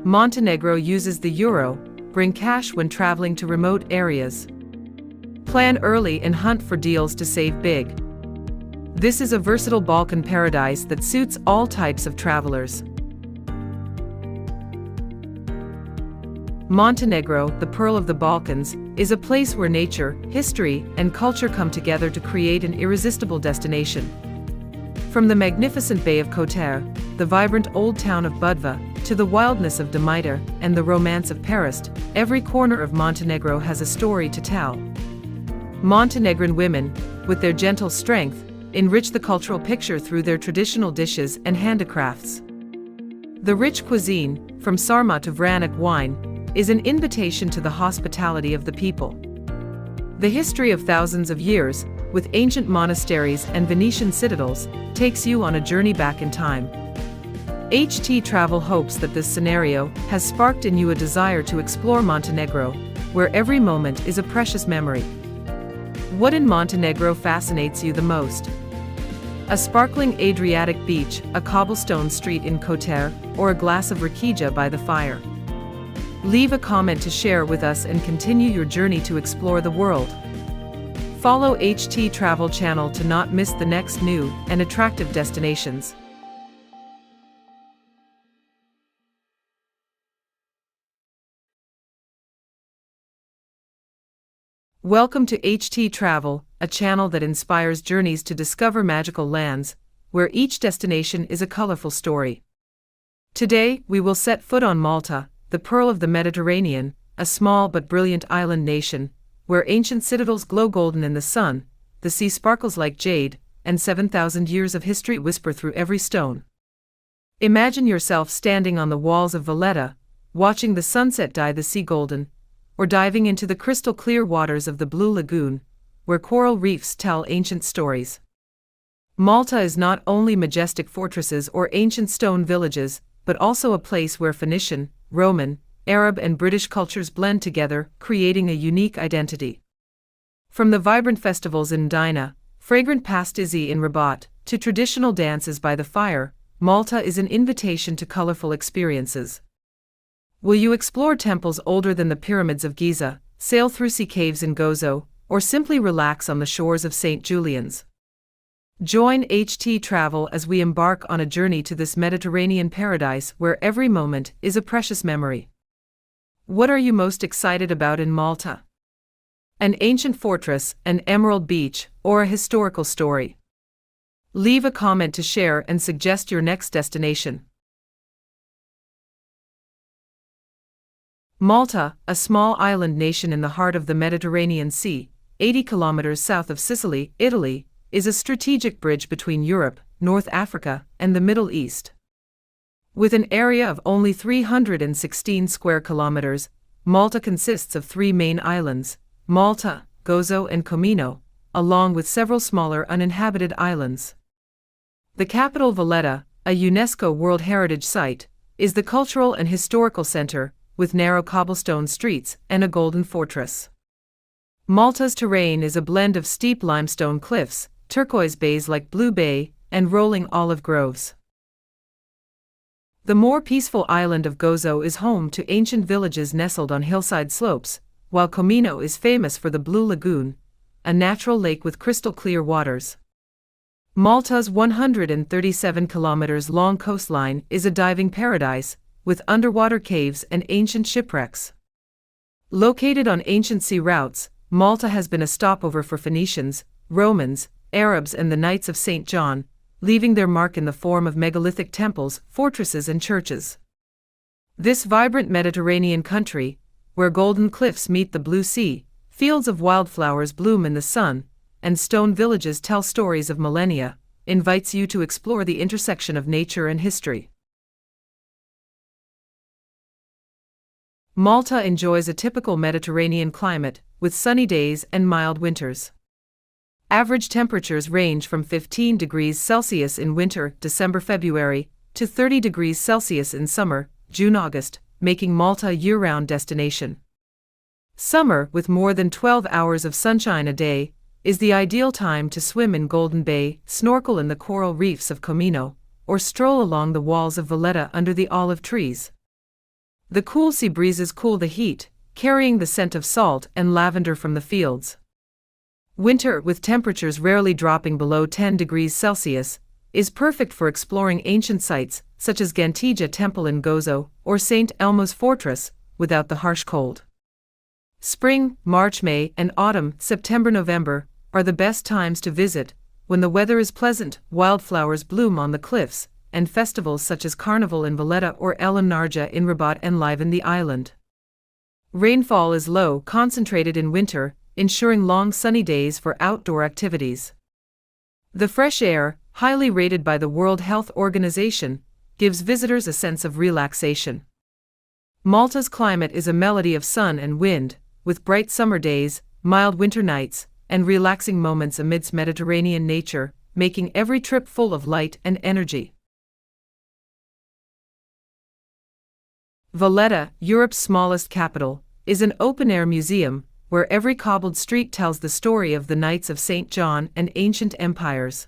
Montenegro uses the euro. Bring cash when traveling to remote areas. Plan early and hunt for deals to save big. This is a versatile Balkan paradise that suits all types of travelers. Montenegro, the pearl of the Balkans, is a place where nature, history, and culture come together to create an irresistible destination. From the magnificent Bay of Kotar, the vibrant old town of Budva, to the wildness of Demeter and the romance of Paris, every corner of Montenegro has a story to tell. Montenegrin women, with their gentle strength, enrich the cultural picture through their traditional dishes and handicrafts. The rich cuisine, from sarma to Vranik wine, is an invitation to the hospitality of the people. The history of thousands of years, with ancient monasteries and Venetian citadels, takes you on a journey back in time. httravel hopes that this scenario has sparked in you a desire to explore Montenegro, where every moment is a precious memory. What in Montenegro fascinates you the most? A sparkling Adriatic beach, a cobblestone street in Kotar, or a glass of rakica by the fire? Leave a comment to share with us and continue your journey to explore the world. Follow httravel channel to not miss the next new and attractive destinations. Welcome to httravel, a channel that inspires journeys to discover magical lands, where each destination is a colorful story. Today, we will set foot on Malta, the pearl of the Mediterranean, a small but brilliant island nation, where ancient citadels glow golden in the sun, the sea sparkles like jade, and 7,000 years of history whisper through every stone. Imagine yourself standing on the walls of Valletta, watching the sunset dye the sea golden, or diving into the crystal-clear waters of the Blue Lagoon, where coral reefs tell ancient stories. Malta is not only majestic fortresses or ancient stone villages, but also a place where Phoenician, Roman, Arab and British cultures blend together, creating a unique identity. From the vibrant festivals in Medina, fragrant pastizzi in Rabat, to traditional dances by the fire, Malta is an invitation to colorful experiences. Will you explore temples older than the pyramids of Giza, sail through sea caves in Gozo, or simply relax on the shores of St. Julian's? Join httravel as we embark on a journey to this Mediterranean paradise where every moment is a precious memory. What are you most excited about in Malta? An ancient fortress, an emerald beach, or a historical story? Leave a comment to share and suggest your next destination. Malta, a small island nation in the heart of the Mediterranean Sea, 80 kilometers south of Sicily, Italy, is a strategic bridge between Europe, North Africa, and the Middle East. With an area of only 316 square kilometers, Malta consists of three main islands, Malta, Gozo and Comino, along with several smaller uninhabited islands. The capital Valletta, a UNESCO World Heritage Site, is the cultural and historical center, with narrow cobblestone streets and a golden fortress. Malta's terrain is a blend of steep limestone cliffs, turquoise bays like Blue Bay, and rolling olive groves. The more peaceful island of Gozo is home to ancient villages nestled on hillside slopes, while Comino is famous for the Blue Lagoon, a natural lake with crystal-clear waters. Malta's 137 kilometers long coastline is a diving paradise, with underwater caves and ancient shipwrecks. Located on ancient sea routes, Malta has been a stopover for Phoenicians, Romans, Arabs and the Knights of St. John, leaving their mark in the form of megalithic temples, fortresses and churches. This vibrant Mediterranean country, where golden cliffs meet the blue sea, fields of wildflowers bloom in the sun, and stone villages tell stories of millennia, invites you to explore the intersection of nature and history. Malta enjoys a typical Mediterranean climate, with sunny days and mild winters. Average temperatures range from 15 degrees Celsius in winter, December-February, to 30 degrees Celsius in summer, June-August, making Malta a year-round destination. Summer, with more than 12 hours of sunshine a day, is the ideal time to swim in Golden Bay, snorkel in the coral reefs of Comino, or stroll along the walls of Valletta under the olive trees. The cool sea breezes cool the heat, carrying the scent of salt and lavender from the fields. Winter, with temperatures rarely dropping below 10 degrees Celsius, is perfect for exploring ancient sites, such as Gantija Temple in Gozo, or St. Elmo's Fortress, without the harsh cold. Spring, March, May, and autumn, September, November, are the best times to visit, when the weather is pleasant, wildflowers bloom on the cliffs, and festivals such as Carnival in Valletta or El Narja in Rabat enliven the island. Rainfall is low, concentrated in winter, ensuring long sunny days for outdoor activities. The fresh air, highly rated by the World Health Organization, gives visitors a sense of relaxation. Malta's climate is a melody of sun and wind, with bright summer days, mild winter nights, and relaxing moments amidst Mediterranean nature, making every trip full of light and energy. Valletta, Europe's smallest capital, is an open-air museum, where every cobbled street tells the story of the Knights of St. John and ancient empires.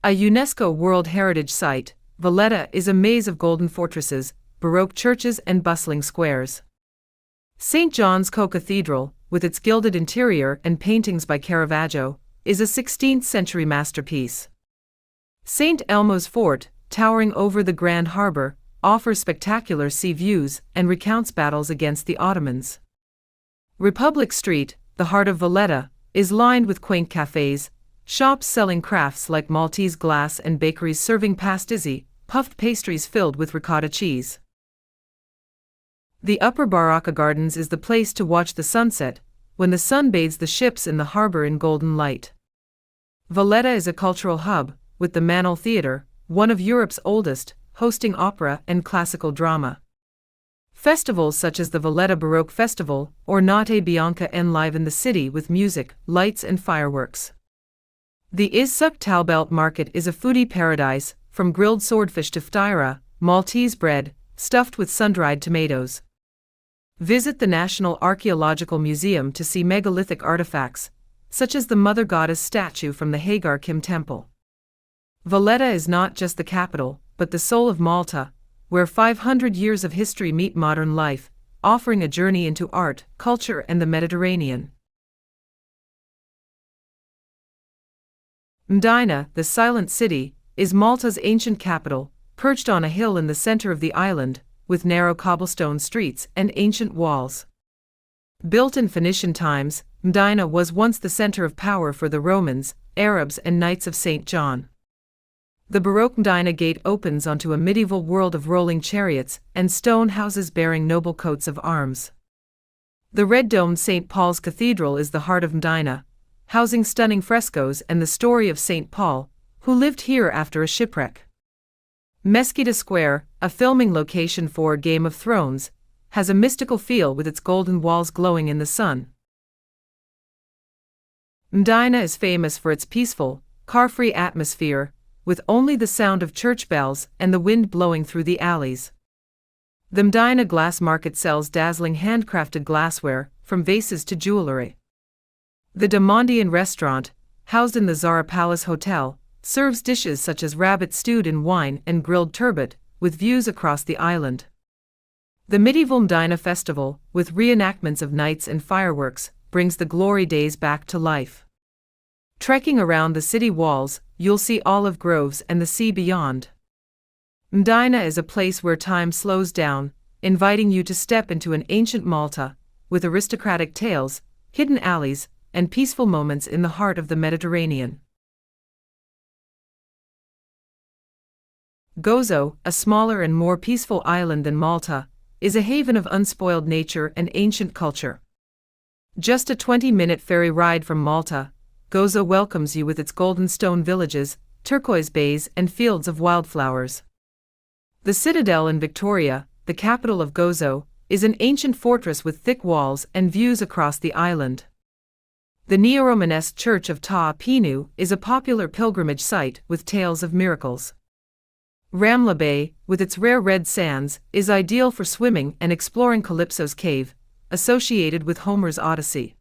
A UNESCO World Heritage Site, Valletta is a maze of golden fortresses, Baroque churches and bustling squares. St. John's Co-Cathedral, with its gilded interior and paintings by Caravaggio, is a 16th-century masterpiece. St. Elmo's Fort, towering over the Grand Harbor, offers spectacular sea views and recounts battles against the Ottomans. Republic Street, the heart of Valletta, is lined with quaint cafes, shops selling crafts like Maltese glass and bakeries serving pastissi, puffed pastries filled with ricotta cheese. The Upper Baracca Gardens is the place to watch the sunset, when the sun bathes the ships in the harbor in golden light. Valletta is a cultural hub, with the Manol Theatre, one of Europe's oldest, hosting opera and classical drama. Festivals such as the Valletta Baroque Festival or Notte Bianca enliven the city with music, lights and fireworks. The Izsuk Talbelt Market is a foodie paradise, from grilled swordfish to ftira, Maltese bread, stuffed with sun-dried tomatoes. Visit the National Archaeological Museum to see megalithic artifacts, such as the Mother Goddess statue from the Hagar Kim Temple. Valletta is not just the capital, but the soul of Malta, where 500 years of history meet modern life, offering a journey into art, culture and the Mediterranean. Mdina, the Silent City, is Malta's ancient capital, perched on a hill in the center of the island, with narrow cobblestone streets and ancient walls. Built in Phoenician times, Medina was once the center of power for the Romans, Arabs, and Knights of St. John. The Baroque Medina Gate opens onto a medieval world of rolling chariots and stone houses bearing noble coats of arms. The red-domed St. Paul's Cathedral is the heart of Medina, housing stunning frescoes and the story of St. Paul, who lived here after a shipwreck. Mesquita Square, a filming location for Game of Thrones, has a mystical feel with its golden walls glowing in the sun. Medina is famous for its peaceful, car-free atmosphere, with only the sound of church bells and the wind blowing through the alleys. The Medina Glass Market sells dazzling handcrafted glassware, from vases to jewelry. The Damondian restaurant, housed in the Zara Palace Hotel, serves dishes such as rabbit stewed in wine and grilled turbot, with views across the island. The medieval Medina Festival, with reenactments of knights and fireworks, brings the glory days back to life. Trekking around the city walls, you'll see olive groves and the sea beyond. Medina is a place where time slows down, inviting you to step into an ancient Malta, with aristocratic tales, hidden alleys, and peaceful moments in the heart of the Mediterranean. Gozo, a smaller and more peaceful island than Malta, is a haven of unspoiled nature and ancient culture. Just a 20-minute ferry ride from Malta, Gozo welcomes you with its golden stone villages, turquoise bays, and fields of wildflowers. The citadel in Victoria, the capital of Gozo, is an ancient fortress with thick walls and views across the island. The neo-Romanesque Church of Ta Pinu is a popular pilgrimage site with tales of miracles. Ramla Bay, with its rare red sands, is ideal for swimming and exploring Calypso's cave, associated with Homer's Odyssey.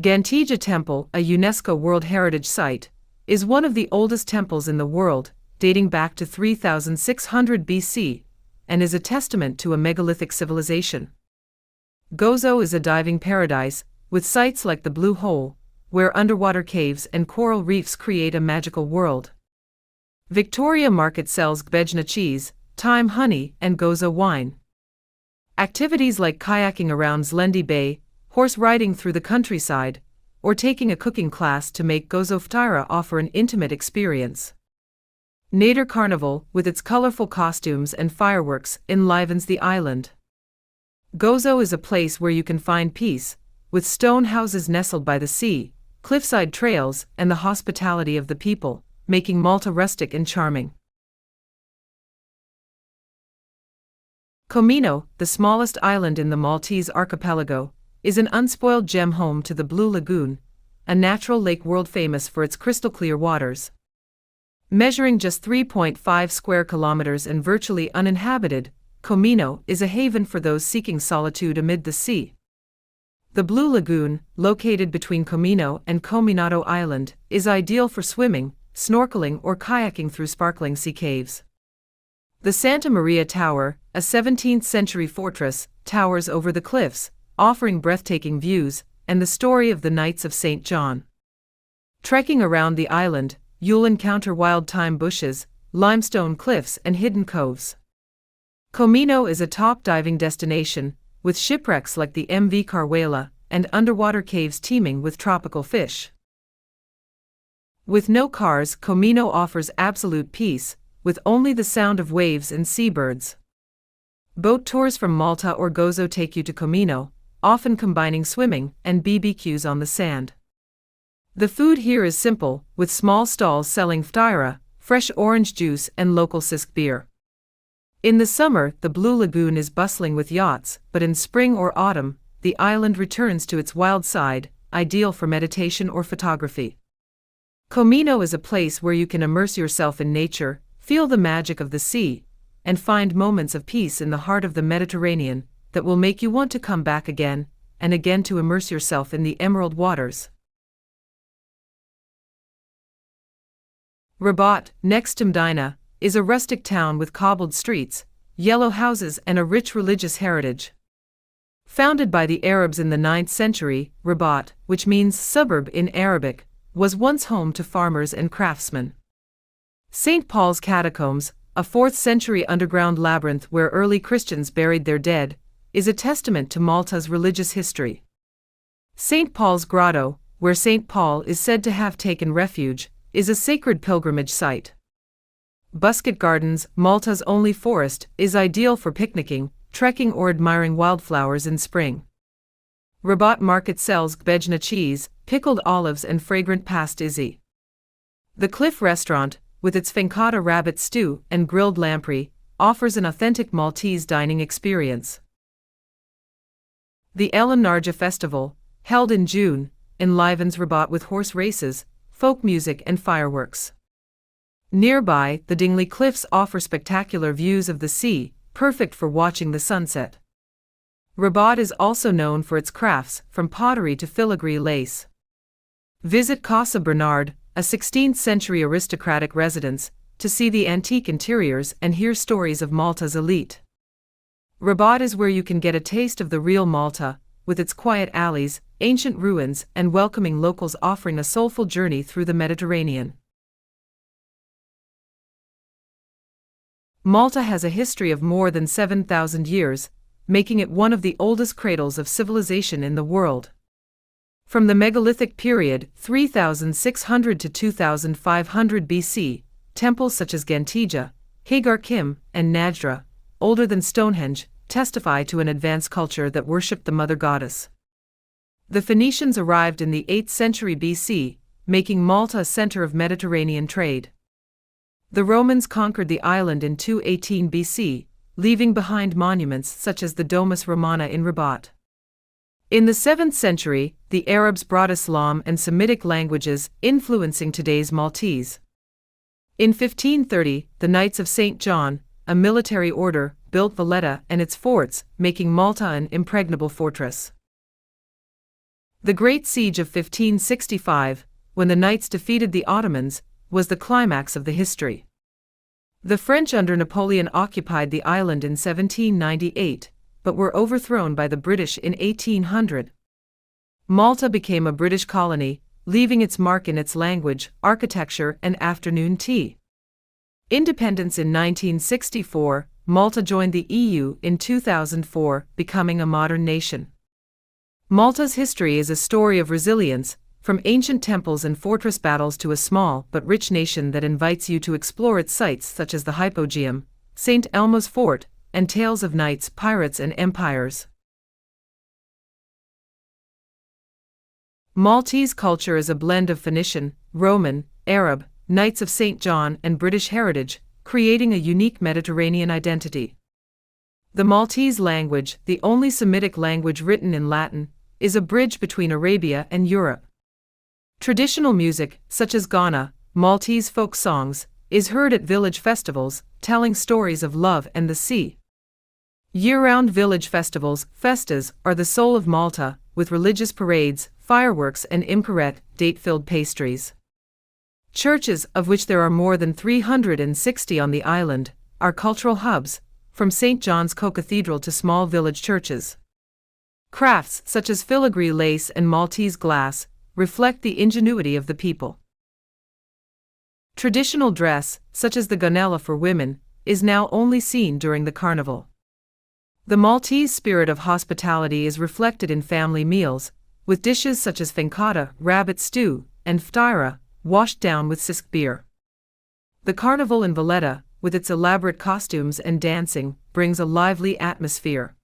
Gantija Temple, a UNESCO World Heritage Site, is one of the oldest temples in the world, dating back to 3600 BC, and is a testament to a megalithic civilization. Gozo is a diving paradise, with sites like the Blue Hole, where underwater caves and coral reefs create a magical world. Victoria Market sells gbejna cheese, thyme honey, and Gozo wine. Activities like kayaking around Zlendi Bay, horse riding through the countryside, or taking a cooking class to make Gozo ftira offer an intimate experience. Nader Carnival, with its colorful costumes and fireworks, enlivens the island. Gozo is a place where you can find peace, with stone houses nestled by the sea, cliffside trails, and the hospitality of the people, making Malta rustic and charming. Comino, the smallest island in the Maltese archipelago, is an unspoiled gem home to the Blue Lagoon, a natural lake world famous for its crystal-clear waters. Measuring just 3.5 square kilometers and virtually uninhabited, Comino is a haven for those seeking solitude amid the sea. The Blue Lagoon, located between Comino and Cominato Island, is ideal for swimming, snorkeling, or kayaking through sparkling sea caves. The Santa Maria Tower, a 17th-century fortress, towers over the cliffs, offering breathtaking views, and the story of the Knights of St. John. Trekking around the island, you'll encounter wild thyme bushes, limestone cliffs, and hidden coves. Comino is a top diving destination, with shipwrecks like the MV Carwela and underwater caves teeming with tropical fish. With no cars, Comino offers absolute peace, with only the sound of waves and seabirds. Boat tours from Malta or Gozo take you to Comino, often combining swimming and BBQs on the sand. The food here is simple, with small stalls selling ftira, fresh orange juice, and local sisk beer. In the summer, the Blue Lagoon is bustling with yachts, but in spring or autumn, the island returns to its wild side, ideal for meditation or photography. Comino is a place where you can immerse yourself in nature, feel the magic of the sea, and find moments of peace in the heart of the Mediterranean that will make you want to come back again and again to immerse yourself in the emerald waters. Rabat, next to Medina, is a rustic town with cobbled streets, yellow houses, and a rich religious heritage. Founded by the Arabs in the 9th century, Rabat, which means suburb in Arabic, was once home to farmers and craftsmen. St. Paul's Catacombs, a 4th century underground labyrinth where early Christians buried their dead, is a testament to Malta's religious history. St. Paul's Grotto, where St. Paul is said to have taken refuge, is a sacred pilgrimage site. Busquet Gardens, Malta's only forest, is ideal for picnicking, trekking or admiring wildflowers in spring. Rabat Market sells gbejna cheese, pickled olives and fragrant pastizzi. The Cliff Restaurant, with its fankata rabbit stew and grilled lamprey, offers an authentic Maltese dining experience. The El Narja Festival, held in June, enlivens Rabat with horse races, folk music and fireworks. Nearby, the Dingley Cliffs offer spectacular views of the sea, perfect for watching the sunset. Rabat is also known for its crafts, from pottery to filigree lace. Visit Casa Bernard, a 16th-century aristocratic residence, to see the antique interiors and hear stories of Malta's elite. Rabat is where you can get a taste of the real Malta, with its quiet alleys, ancient ruins, and welcoming locals offering a soulful journey through the Mediterranean. Malta has a history of more than 7,000 years, making it one of the oldest cradles of civilization in the world. From the megalithic period, 3600 to 2500 BC, temples such as Gantija, Hagar Kim, and Najdra, older than Stonehenge, testify to an advanced culture that worshipped the mother goddess. The Phoenicians arrived in the 8th century BC, making Malta a center of Mediterranean trade. The Romans conquered the island in 218 BC, leaving behind monuments such as the Domus Romana in Rabat. In the 7th century, the Arabs brought Islam and Semitic languages, influencing today's Maltese. In 1530, the Knights of St. John, a military order, built Valletta and its forts, making Malta an impregnable fortress. The Great Siege of 1565, when the Knights defeated the Ottomans, was the climax of the history. The French under Napoleon occupied the island in 1798, but were overthrown by the British in 1800. Malta became a British colony, leaving its mark in its language, architecture, and afternoon tea. Independence in 1964, Malta joined the EU in 2004, becoming a modern nation. Malta's history is a story of resilience, from ancient temples and fortress battles to a small but rich nation that invites you to explore its sites such as the Hypogeum, St. Elmo's Fort, and tales of knights, pirates, and empires. Maltese culture is a blend of Phoenician, Roman, Arab, Knights of St. John, and British heritage, creating a unique Mediterranean identity. The Maltese language, the only Semitic language written in Latin, is a bridge between Arabia and Europe. Traditional music, such as Ghana, Maltese folk songs, is heard at village festivals, telling stories of love and the sea. Year-round village festivals, festas, are the soul of Malta, with religious parades, fireworks and imkaret, date-filled pastries. Churches, of which there are more than 360 on the island, are cultural hubs, from St. John's Co-Cathedral to small village churches. Crafts, such as filigree lace and Maltese glass, reflect the ingenuity of the people. Traditional dress, such as the gonella for women, is now only seen during the carnival. The Maltese spirit of hospitality is reflected in family meals, with dishes such as fankata, rabbit stew, and ftira, washed down with sisk beer. The carnival in Valletta, with its elaborate costumes and dancing, brings a lively atmosphere.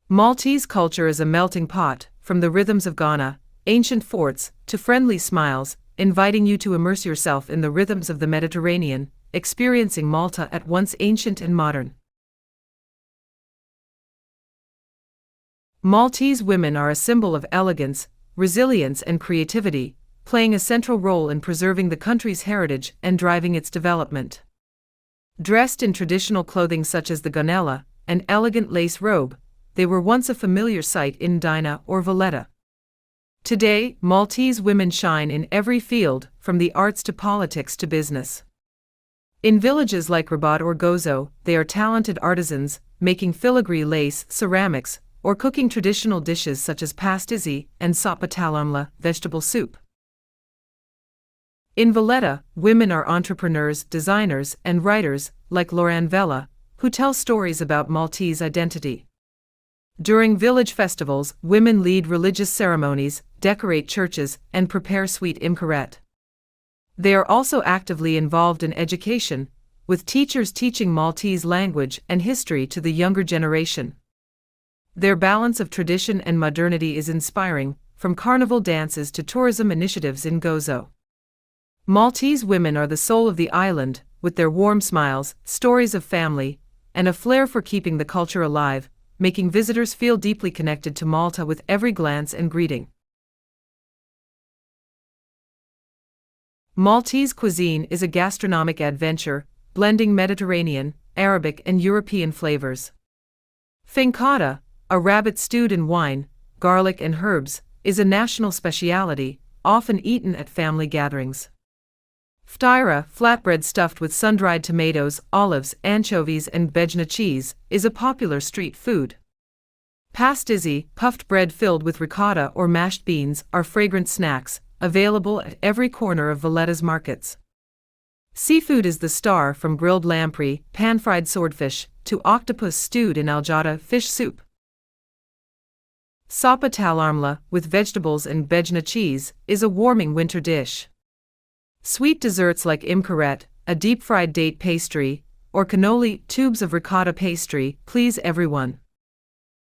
Maltese culture is a melting pot, from the rhythms of Ghana, ancient forts, to friendly smiles, inviting you to immerse yourself in the rhythms of the Mediterranean, experiencing Malta at once ancient and modern. Maltese women are a symbol of elegance, resilience and creativity, playing a central role in preserving the country's heritage and driving its development. Dressed in traditional clothing such as the gonella, an elegant lace robe, they were once a familiar sight in Dinah or Valletta. Today, Maltese women shine in every field, from the arts to politics to business. In villages like Rabat or Gozo, they are talented artisans, making filigree lace, ceramics, or cooking traditional dishes such as pastizzi and soppa talamla, vegetable soup. In Valletta, women are entrepreneurs, designers, and writers, like Loran Vella, who tell stories about Maltese identity. During village festivals, women lead religious ceremonies, decorate churches, and prepare sweet imkaret. They are also actively involved in education, with teachers teaching Maltese language and history to the younger generation. Their balance of tradition and modernity is inspiring, from carnival dances to tourism initiatives in Gozo. Maltese women are the soul of the island, with their warm smiles, stories of family, and a flair for keeping the culture alive, making visitors feel deeply connected to Malta with every glance and greeting. Maltese cuisine is a gastronomic adventure, blending Mediterranean, Arabic, and European flavors. Fincata, a rabbit stewed in wine, garlic, and herbs, is a national specialty, often eaten at family gatherings. Ftira, flatbread stuffed with sun-dried tomatoes, olives, anchovies, and bejna cheese, is a popular street food. Pastizi, puffed bread filled with ricotta or mashed beans, are fragrant snacks, available at every corner of Valletta's markets. Seafood is the star, from grilled lamprey, pan-fried swordfish, to octopus stewed in aljada fish soup. Sapa talarmla, with vegetables and bejna cheese, is a warming winter dish. Sweet desserts like imkaret, a deep-fried date pastry, or cannoli, tubes of ricotta pastry, please everyone.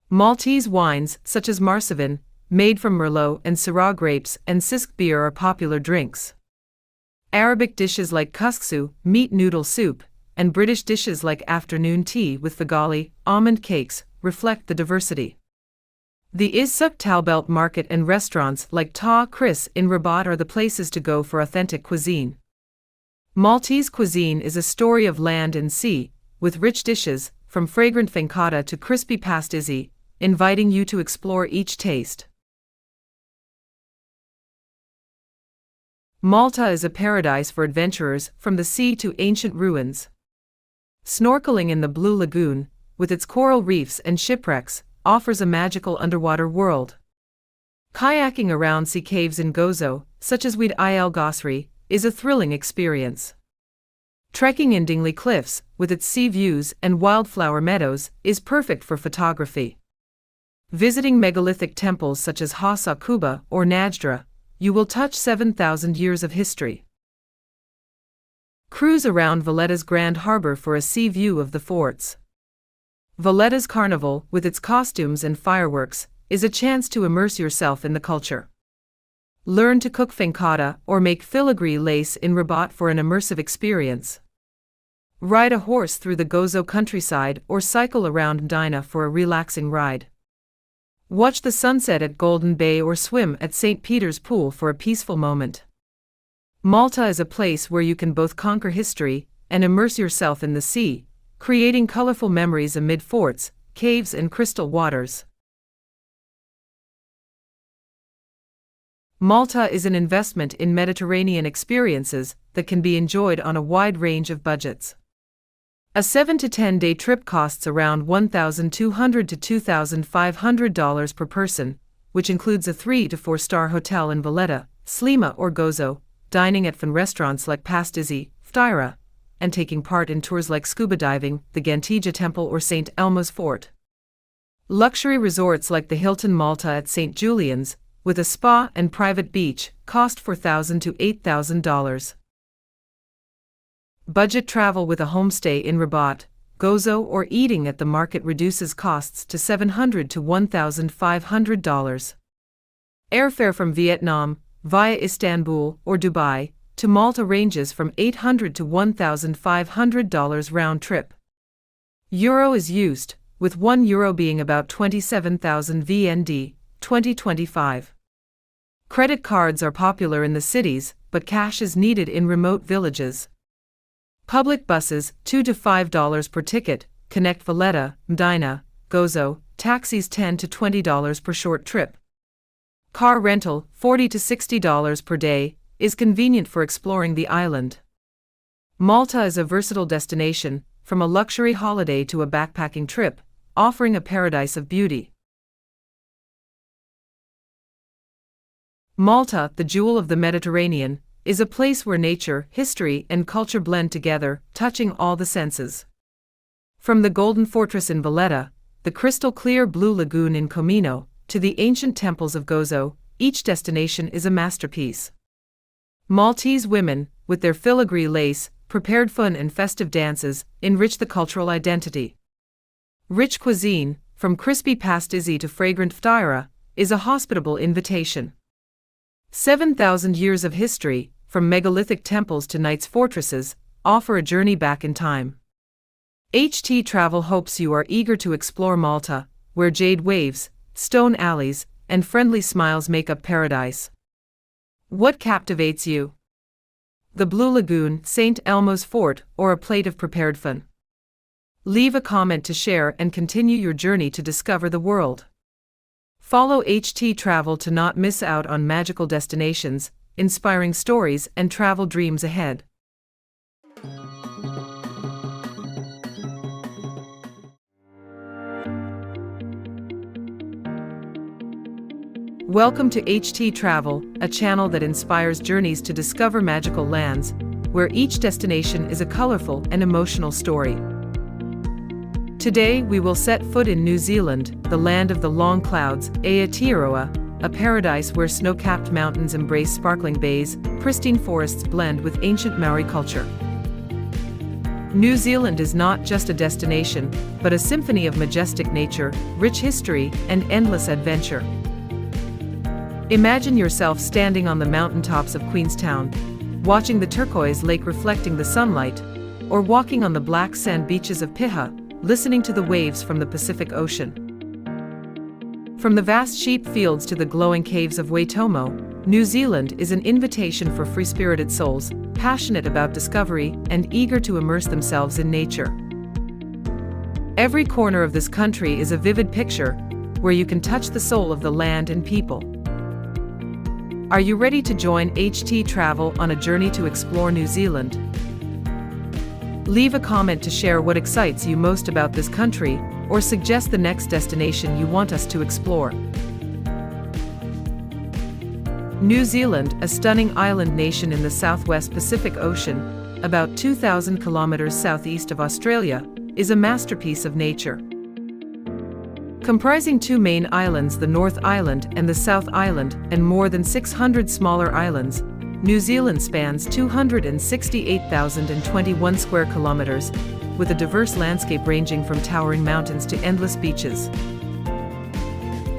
Maltese wines, such as Marsevan, made from Merlot and Syrah grapes, and Sisk beer are popular drinks. Arabic dishes like kusksu, meat noodle soup, and British dishes like afternoon tea with fagali, almond cakes, reflect the diversity. The Isuk Talbelt market and restaurants like Ta Chris in Rabat are the places to go for authentic cuisine. Maltese cuisine is a story of land and sea, with rich dishes, from fragrant fincata to crispy pastizi, inviting you to explore each taste. Malta is a paradise for adventurers, from the sea to ancient ruins. Snorkeling in the Blue Lagoon, with its coral reefs and shipwrecks, offers a magical underwater world. Kayaking around sea caves in Gozo, such as Weed Il Gosri, is a thrilling experience. Trekking in Dingley Cliffs, with its sea views and wildflower meadows, is perfect for photography. Visiting megalithic temples such as Hasa Kuba or Najdra, you will touch 7,000 years of history. Cruise around Valletta's Grand Harbor for a sea view of the forts. Valletta's Carnival, with its costumes and fireworks, is a chance to immerse yourself in the culture. Learn to cook fincata or make filigree lace in Rabat for an immersive experience. Ride a horse through the Gozo countryside or cycle around Medina for a relaxing ride. Watch the sunset at Golden Bay or swim at St. Peter's Pool for a peaceful moment. Malta is a place where you can both conquer history and immerse yourself in the sea, creating colorful memories amid forts, caves, and crystal waters. Malta is an investment in Mediterranean experiences that can be enjoyed on a wide range of budgets. A 7 to 10-day trip costs around $1,200 to $2,500 per person, which includes a 3 to 4-star hotel in Valletta, Slima, or Gozo, dining at fun restaurants like Pastizi, Ftira, and taking part in tours like scuba diving, the Gantija Temple, or St. Elmo's Fort. Luxury resorts like the Hilton Malta at St. Julian's, with a spa and private beach, cost $4,000 to $8,000. Budget travel with a homestay in Rabat, Gozo, or eating at the market reduces costs to $700 to $1,500. Airfare from Vietnam, via Istanbul or Dubai, to Malta ranges from $800 to $1,500 round trip. Euro is used, with €1 being about 27,000 VND, 2025. Credit cards are popular in the cities, but cash is needed in remote villages. Public buses, $2 to $5 per ticket, connect Valletta, Medina, Gozo, taxis $10 to $20 per short trip. Car rental, $40 to $60 per day, is convenient for exploring the island. Malta is a versatile destination, from a luxury holiday to a backpacking trip, offering a paradise of beauty. Malta, the jewel of the Mediterranean, is a place where nature, history, and culture blend together, touching all the senses. From the Golden Fortress in Valletta, the crystal-clear blue lagoon in Comino, to the ancient temples of Gozo, each destination is a masterpiece. Maltese women, with their filigree lace, prepared fun and festive dances, enrich the cultural identity. Rich cuisine, from crispy pastizzi to fragrant ftaira, is a hospitable invitation. 7,000 years of history, from megalithic temples to knights' fortresses, offer a journey back in time. httravel hopes you are eager to explore Malta, where jade waves, stone alleys, and friendly smiles make up paradise. What captivates you? The Blue Lagoon, St. Elmo's Fort, or a plate of prepared fun? Leave a comment to share and continue your journey to discover the world. Follow httravel to not miss out on magical destinations, inspiring stories, and travel dreams ahead. Welcome to httravel, a channel that inspires journeys to discover magical lands, where each destination is a colorful and emotional story. Today we will set foot in New Zealand, the land of the long clouds, Aotearoa, a paradise where snow-capped mountains embrace sparkling bays, pristine forests blend with ancient Maori culture. New Zealand is not just a destination, but a symphony of majestic nature, rich history, and endless adventure. Imagine yourself standing on the mountaintops of Queenstown, watching the turquoise lake reflecting the sunlight, or walking on the black sand beaches of Piha, listening to the waves from the Pacific Ocean. From the vast sheep fields to the glowing caves of Waitomo, New Zealand is an invitation for free-spirited souls, passionate about discovery and eager to immerse themselves in nature. Every corner of this country is a vivid picture, where you can touch the soul of the land and people. Are you ready to join httravel on a journey to explore New Zealand? Leave a comment to share what excites you most about this country, or suggest the next destination you want us to explore. New Zealand, a stunning island nation in the southwest Pacific Ocean, about 2,000 kilometers southeast of Australia, is a masterpiece of nature. Comprising two main islands, the North Island and the South Island, and more than 600 smaller islands, New Zealand spans 268,021 square kilometers, with a diverse landscape ranging from towering mountains to endless beaches.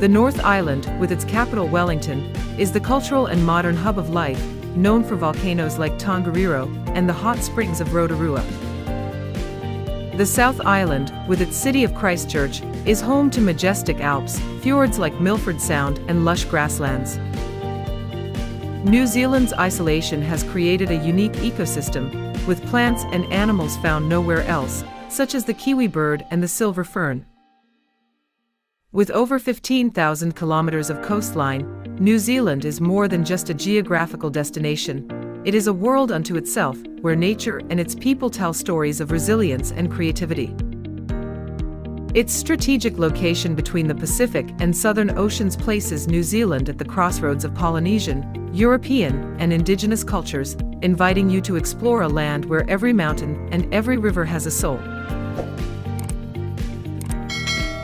The North Island, with its capital Wellington, is the cultural and modern hub of life, known for volcanoes like Tongariro and the hot springs of Rotorua. The South Island, with its city of Christchurch, is home to majestic Alps, fjords like Milford Sound, and lush grasslands. New Zealand's isolation has created a unique ecosystem, with plants and animals found nowhere else, such as the kiwi bird and the silver fern. With over 15,000 kilometers of coastline, New Zealand is more than just a geographical destination. It is a world unto itself, where nature and its people tell stories of resilience and creativity. Its strategic location between the Pacific and Southern Oceans places New Zealand at the crossroads of Polynesian, European, and indigenous cultures, inviting you to explore a land where every mountain and every river has a soul.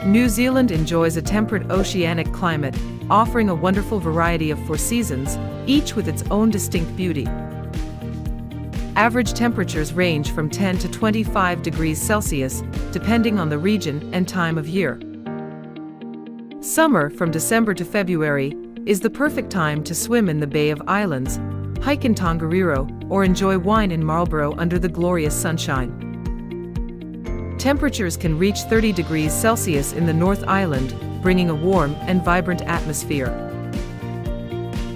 New Zealand enjoys a temperate oceanic climate, offering a wonderful variety of four seasons, each with its own distinct beauty. Average temperatures range from 10 to 25 degrees Celsius, depending on the region and time of year. Summer, from December to February, is the perfect time to swim in the Bay of Islands, hike in Tongariro, or enjoy wine in Marlborough under the glorious sunshine. Temperatures can reach 30 degrees Celsius in the North Island, bringing a warm and vibrant atmosphere.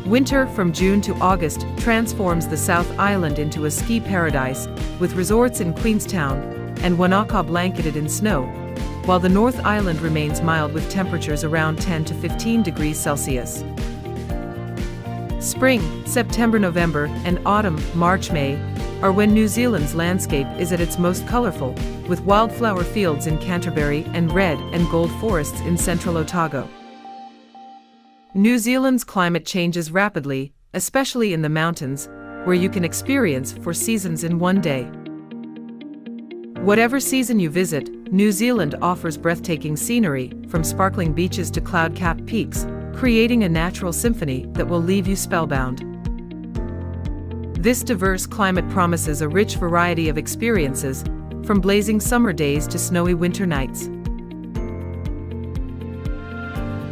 Winter, from June to August, transforms the South Island into a ski paradise, with resorts in Queenstown and Wanaka blanketed in snow, while the North Island remains mild with temperatures around 10 to 15 degrees Celsius. Spring, September-November, and autumn, March-May, are when New Zealand's landscape is at its most colorful, with wildflower fields in Canterbury and red and gold forests in central Otago. New Zealand's climate changes rapidly, especially in the mountains, where you can experience four seasons in one day. Whatever season you visit, New Zealand offers breathtaking scenery, from sparkling beaches to cloud-capped peaks, creating a natural symphony that will leave you spellbound. This diverse climate promises a rich variety of experiences, from blazing summer days to snowy winter nights.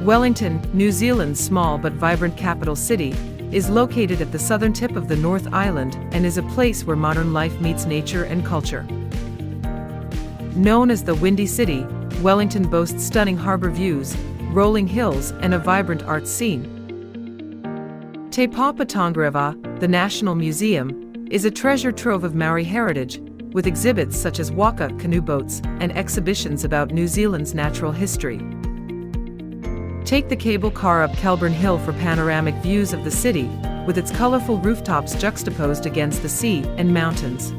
Wellington, New Zealand's small but vibrant capital city, is located at the southern tip of the North Island and is a place where modern life meets nature and culture. Known as the Windy City, Wellington boasts stunning harbor views, rolling hills, and a vibrant arts scene. Te Papa Tongareva, the National Museum, is a treasure trove of Maori heritage, with exhibits such as waka canoe boats and exhibitions about New Zealand's natural history. Take the cable car up Kelburn Hill for panoramic views of the city, with its colorful rooftops juxtaposed against the sea and mountains.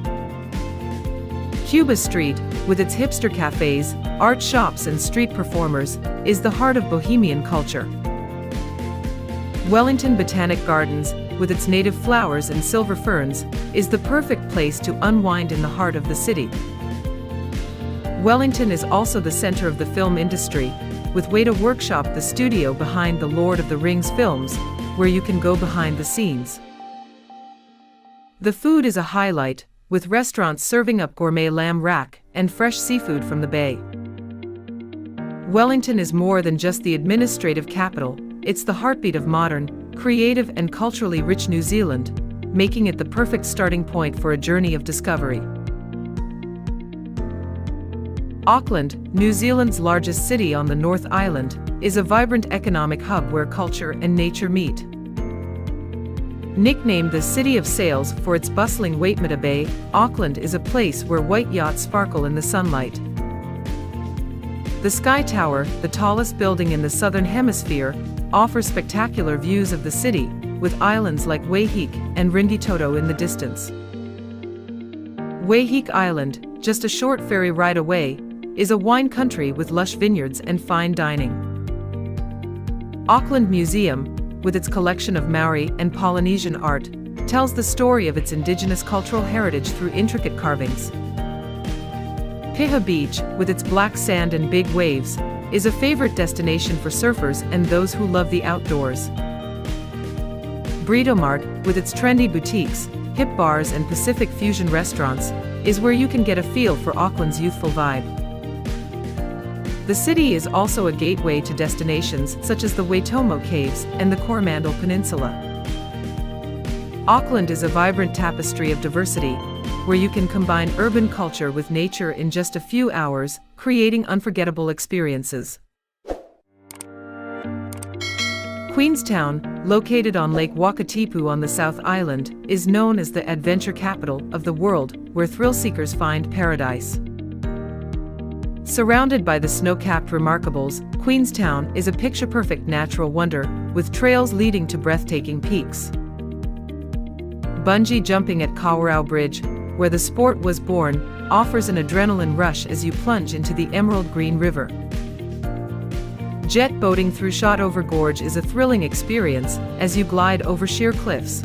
Cuba Street, with its hipster cafes, art shops and street performers, is the heart of bohemian culture. Wellington Botanic Gardens, with its native flowers and silver ferns, is the perfect place to unwind in the heart of the city. Wellington is also the center of the film industry, with Weta Workshop, the studio behind the Lord of the Rings films, where you can go behind the scenes. The food is a highlight, with restaurants serving up gourmet lamb rack and fresh seafood from the bay. Wellington is more than just the administrative capital, it's the heartbeat of modern, creative and culturally rich New Zealand, making it the perfect starting point for a journey of discovery. Auckland, New Zealand's largest city on the North Island, is a vibrant economic hub where culture and nature meet. Nicknamed the City of Sails for its bustling Waitemata Bay, Auckland is a place where white yachts sparkle in the sunlight. The Sky Tower, the tallest building in the Southern Hemisphere, offers spectacular views of the city, with islands like Waiheke and Ringitoto in the distance. Waiheke Island, just a short ferry ride away, is a wine country with lush vineyards and fine dining. Auckland Museum, with its collection of Maori and Polynesian art, tells the story of its indigenous cultural heritage through intricate carvings. Piha Beach, with its black sand and big waves, is a favorite destination for surfers and those who love the outdoors. Britomart, with its trendy boutiques, hip bars and Pacific fusion restaurants, is where you can get a feel for Auckland's youthful vibe. The city is also a gateway to destinations such as the Waitomo Caves and the Coromandel Peninsula. Auckland is a vibrant tapestry of diversity, where you can combine urban culture with nature in just a few hours, creating unforgettable experiences. Queenstown, located on Lake Wakatipu on the South Island, is known as the adventure capital of the world, where thrill-seekers find paradise. Surrounded by the snow-capped remarkables, Queenstown is a picture-perfect natural wonder, with trails leading to breathtaking peaks. Bungee jumping at Kawarau Bridge, where the sport was born, offers an adrenaline rush as you plunge into the emerald green river. Jet boating through Shotover Gorge is a thrilling experience as you glide over sheer cliffs.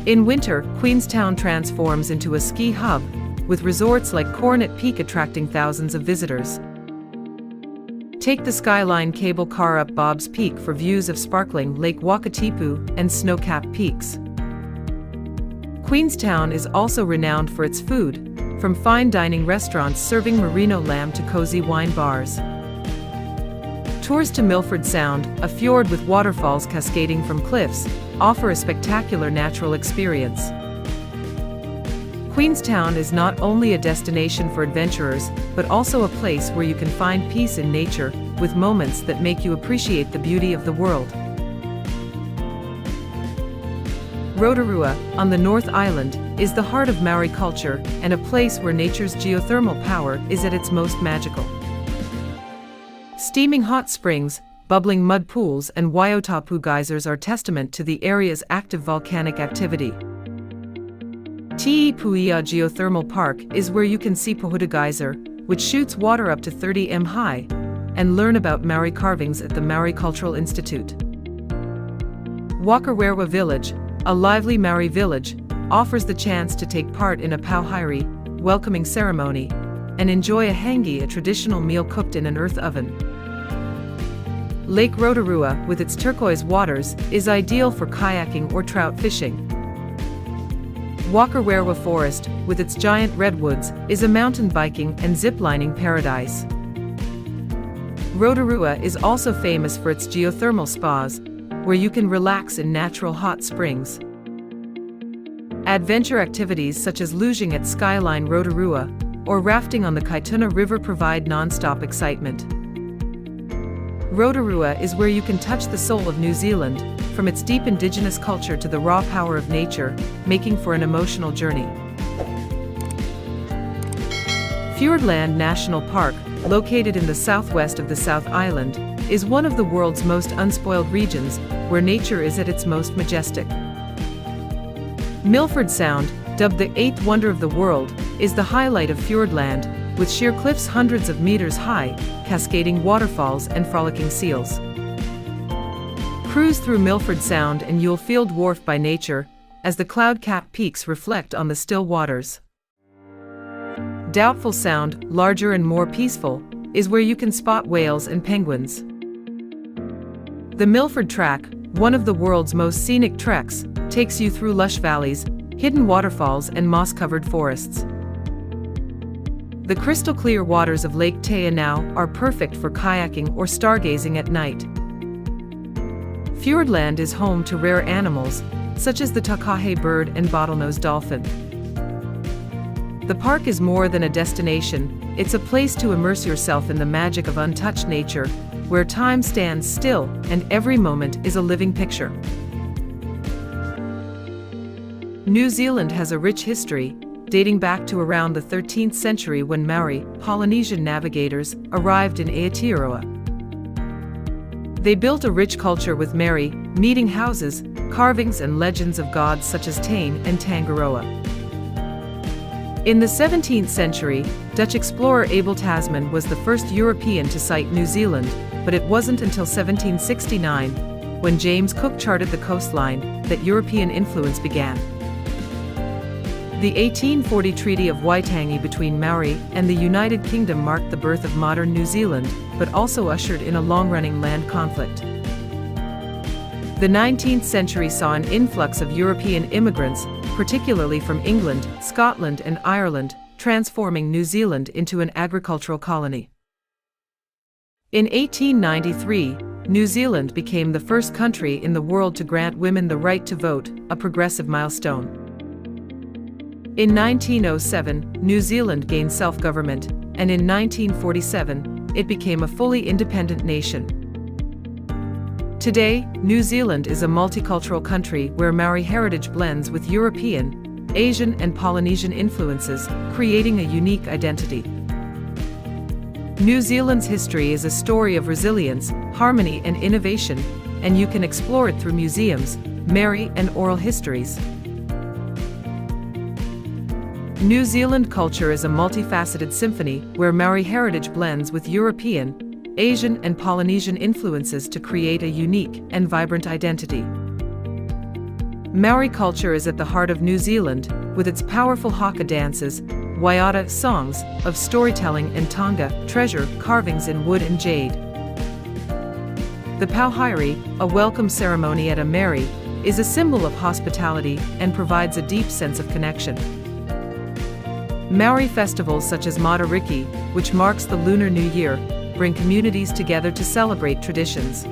In winter, Queenstown transforms into a ski hub, with resorts like Coronet Peak attracting thousands of visitors. Take the Skyline cable car up Bob's Peak for views of sparkling Lake Wakatipu and snow-capped peaks. Queenstown is also renowned for its food, from fine dining restaurants serving merino lamb to cozy wine bars. Tours to Milford Sound, a fjord with waterfalls cascading from cliffs, offer a spectacular natural experience. Queenstown is not only a destination for adventurers, but also a place where you can find peace in nature, with moments that make you appreciate the beauty of the world. Rotorua, on the North Island, is the heart of Maori culture and a place where nature's geothermal power is at its most magical. Steaming hot springs, bubbling mud pools and Waiotapu geysers are testament to the area's active volcanic activity. Tiipuia Geothermal Park is where you can see Pohuta Geyser, which shoots water up to 30 m high, and learn about Maori carvings at the Maori Cultural Institute. Wakarewa Village, a lively Maori village, offers the chance to take part in a pauhaere, welcoming ceremony, and enjoy a hangi, a traditional meal cooked in an earth oven. Lake Rotorua, with its turquoise waters, is ideal for kayaking or trout fishing. Wakarewa Forest, with its giant redwoods, is a mountain biking and zip-lining paradise. Rotorua is also famous for its geothermal spas, where you can relax in natural hot springs. Adventure activities such as lugeing at Skyline Rotorua or rafting on the Kaituna River provide non-stop excitement. Rotorua is where you can touch the soul of New Zealand, from its deep indigenous culture to the raw power of nature, making for an emotional journey. Fiordland National Park, located in the southwest of the South Island, is one of the world's most unspoiled regions, where nature is at its most majestic. Milford Sound, dubbed the eighth wonder of the world, is the highlight of Fiordland, with sheer cliffs hundreds of meters high, cascading waterfalls and frolicking seals. Cruise through Milford Sound and you'll feel dwarfed by nature, as the cloud-capped peaks reflect on the still waters. Doubtful Sound, larger and more peaceful, is where you can spot whales and penguins. The Milford Track, one of the world's most scenic treks, takes you through lush valleys, hidden waterfalls and moss-covered forests. The crystal-clear waters of Lake Teanau are perfect for kayaking or stargazing at night. Fiordland is home to rare animals, such as the takahe bird and bottlenose dolphin. The park is more than a destination, it's a place to immerse yourself in the magic of untouched nature, where time stands still and every moment is a living picture. New Zealand has a rich history, dating back to around the 13th century when Maori, Polynesian navigators, arrived in Aotearoa. They built a rich culture with Maori, meeting houses, carvings and legends of gods such as Tain and Tangaroa. In the 17th century, Dutch explorer Abel Tasman was the first European to sight New Zealand, but it wasn't until 1769, when James Cook charted the coastline, that European influence began. The 1840 Treaty of Waitangi between Maori and the United Kingdom marked the birth of modern New Zealand, but also ushered in a long-running land conflict. The 19th century saw an influx of European immigrants, particularly from England, Scotland and Ireland, transforming New Zealand into an agricultural colony. In 1893, New Zealand became the first country in the world to grant women the right to vote, a progressive milestone. In 1907, New Zealand gained self-government, and in 1947, it became a fully independent nation. Today, New Zealand is a multicultural country where Maori heritage blends with European, Asian and Polynesian influences, creating a unique identity. New Zealand's history is a story of resilience, harmony and innovation, and you can explore it through museums, Maori and oral histories. New Zealand culture is a multifaceted symphony where Maori heritage blends with European, Asian and Polynesian influences to create a unique and vibrant identity. Maori culture is at the heart of New Zealand, with its powerful haka dances, waiata songs of storytelling and tonga treasure carvings in wood and jade. The pauhaere, a welcome ceremony at a meri, is a symbol of hospitality and provides a deep sense of connection. Maori festivals such as Matariki, which marks the Lunar New Year, bring communities together to celebrate traditions.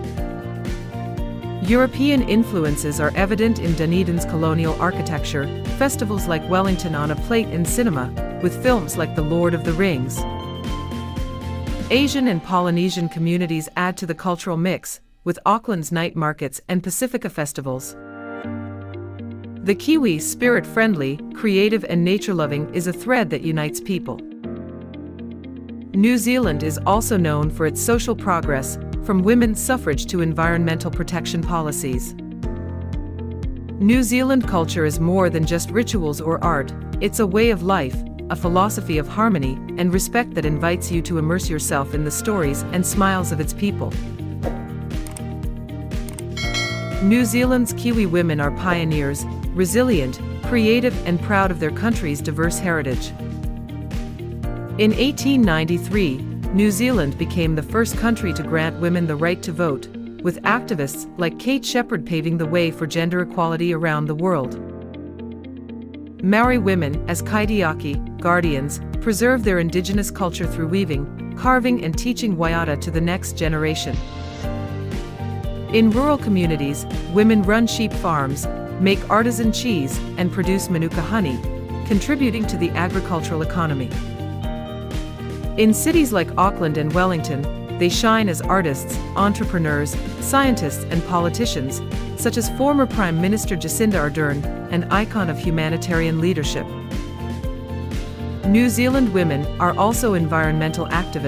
European influences are evident in Dunedin's colonial architecture, festivals like Wellington on a Plate and cinema, with films like The Lord of the Rings. Asian and Polynesian communities add to the cultural mix, with Auckland's night markets and Pacifica festivals. The Kiwi, spirit-friendly, creative and nature-loving, is a thread that unites people. New Zealand is also known for its social progress, from women's suffrage to environmental protection policies. New Zealand culture is more than just rituals or art, it's a way of life, a philosophy of harmony and respect that invites you to immerse yourself in the stories and smiles of its people. New Zealand's Kiwi women are pioneers, resilient, creative and proud of their country's diverse heritage. In 1893, New Zealand became the first country to grant women the right to vote, with activists like Kate Shepherd paving the way for gender equality around the world. Maori women, as kaitiaki, guardians, preserve their indigenous culture through weaving, carving and teaching waiata to the next generation. In rural communities, women run sheep farms, make artisan cheese, and produce manuka honey, contributing to the agricultural economy. In cities like Auckland and Wellington, they shine as artists, entrepreneurs, scientists, and politicians, such as former Prime Minister Jacinda Ardern, an icon of humanitarian leadership. New Zealand women are also environmental activists.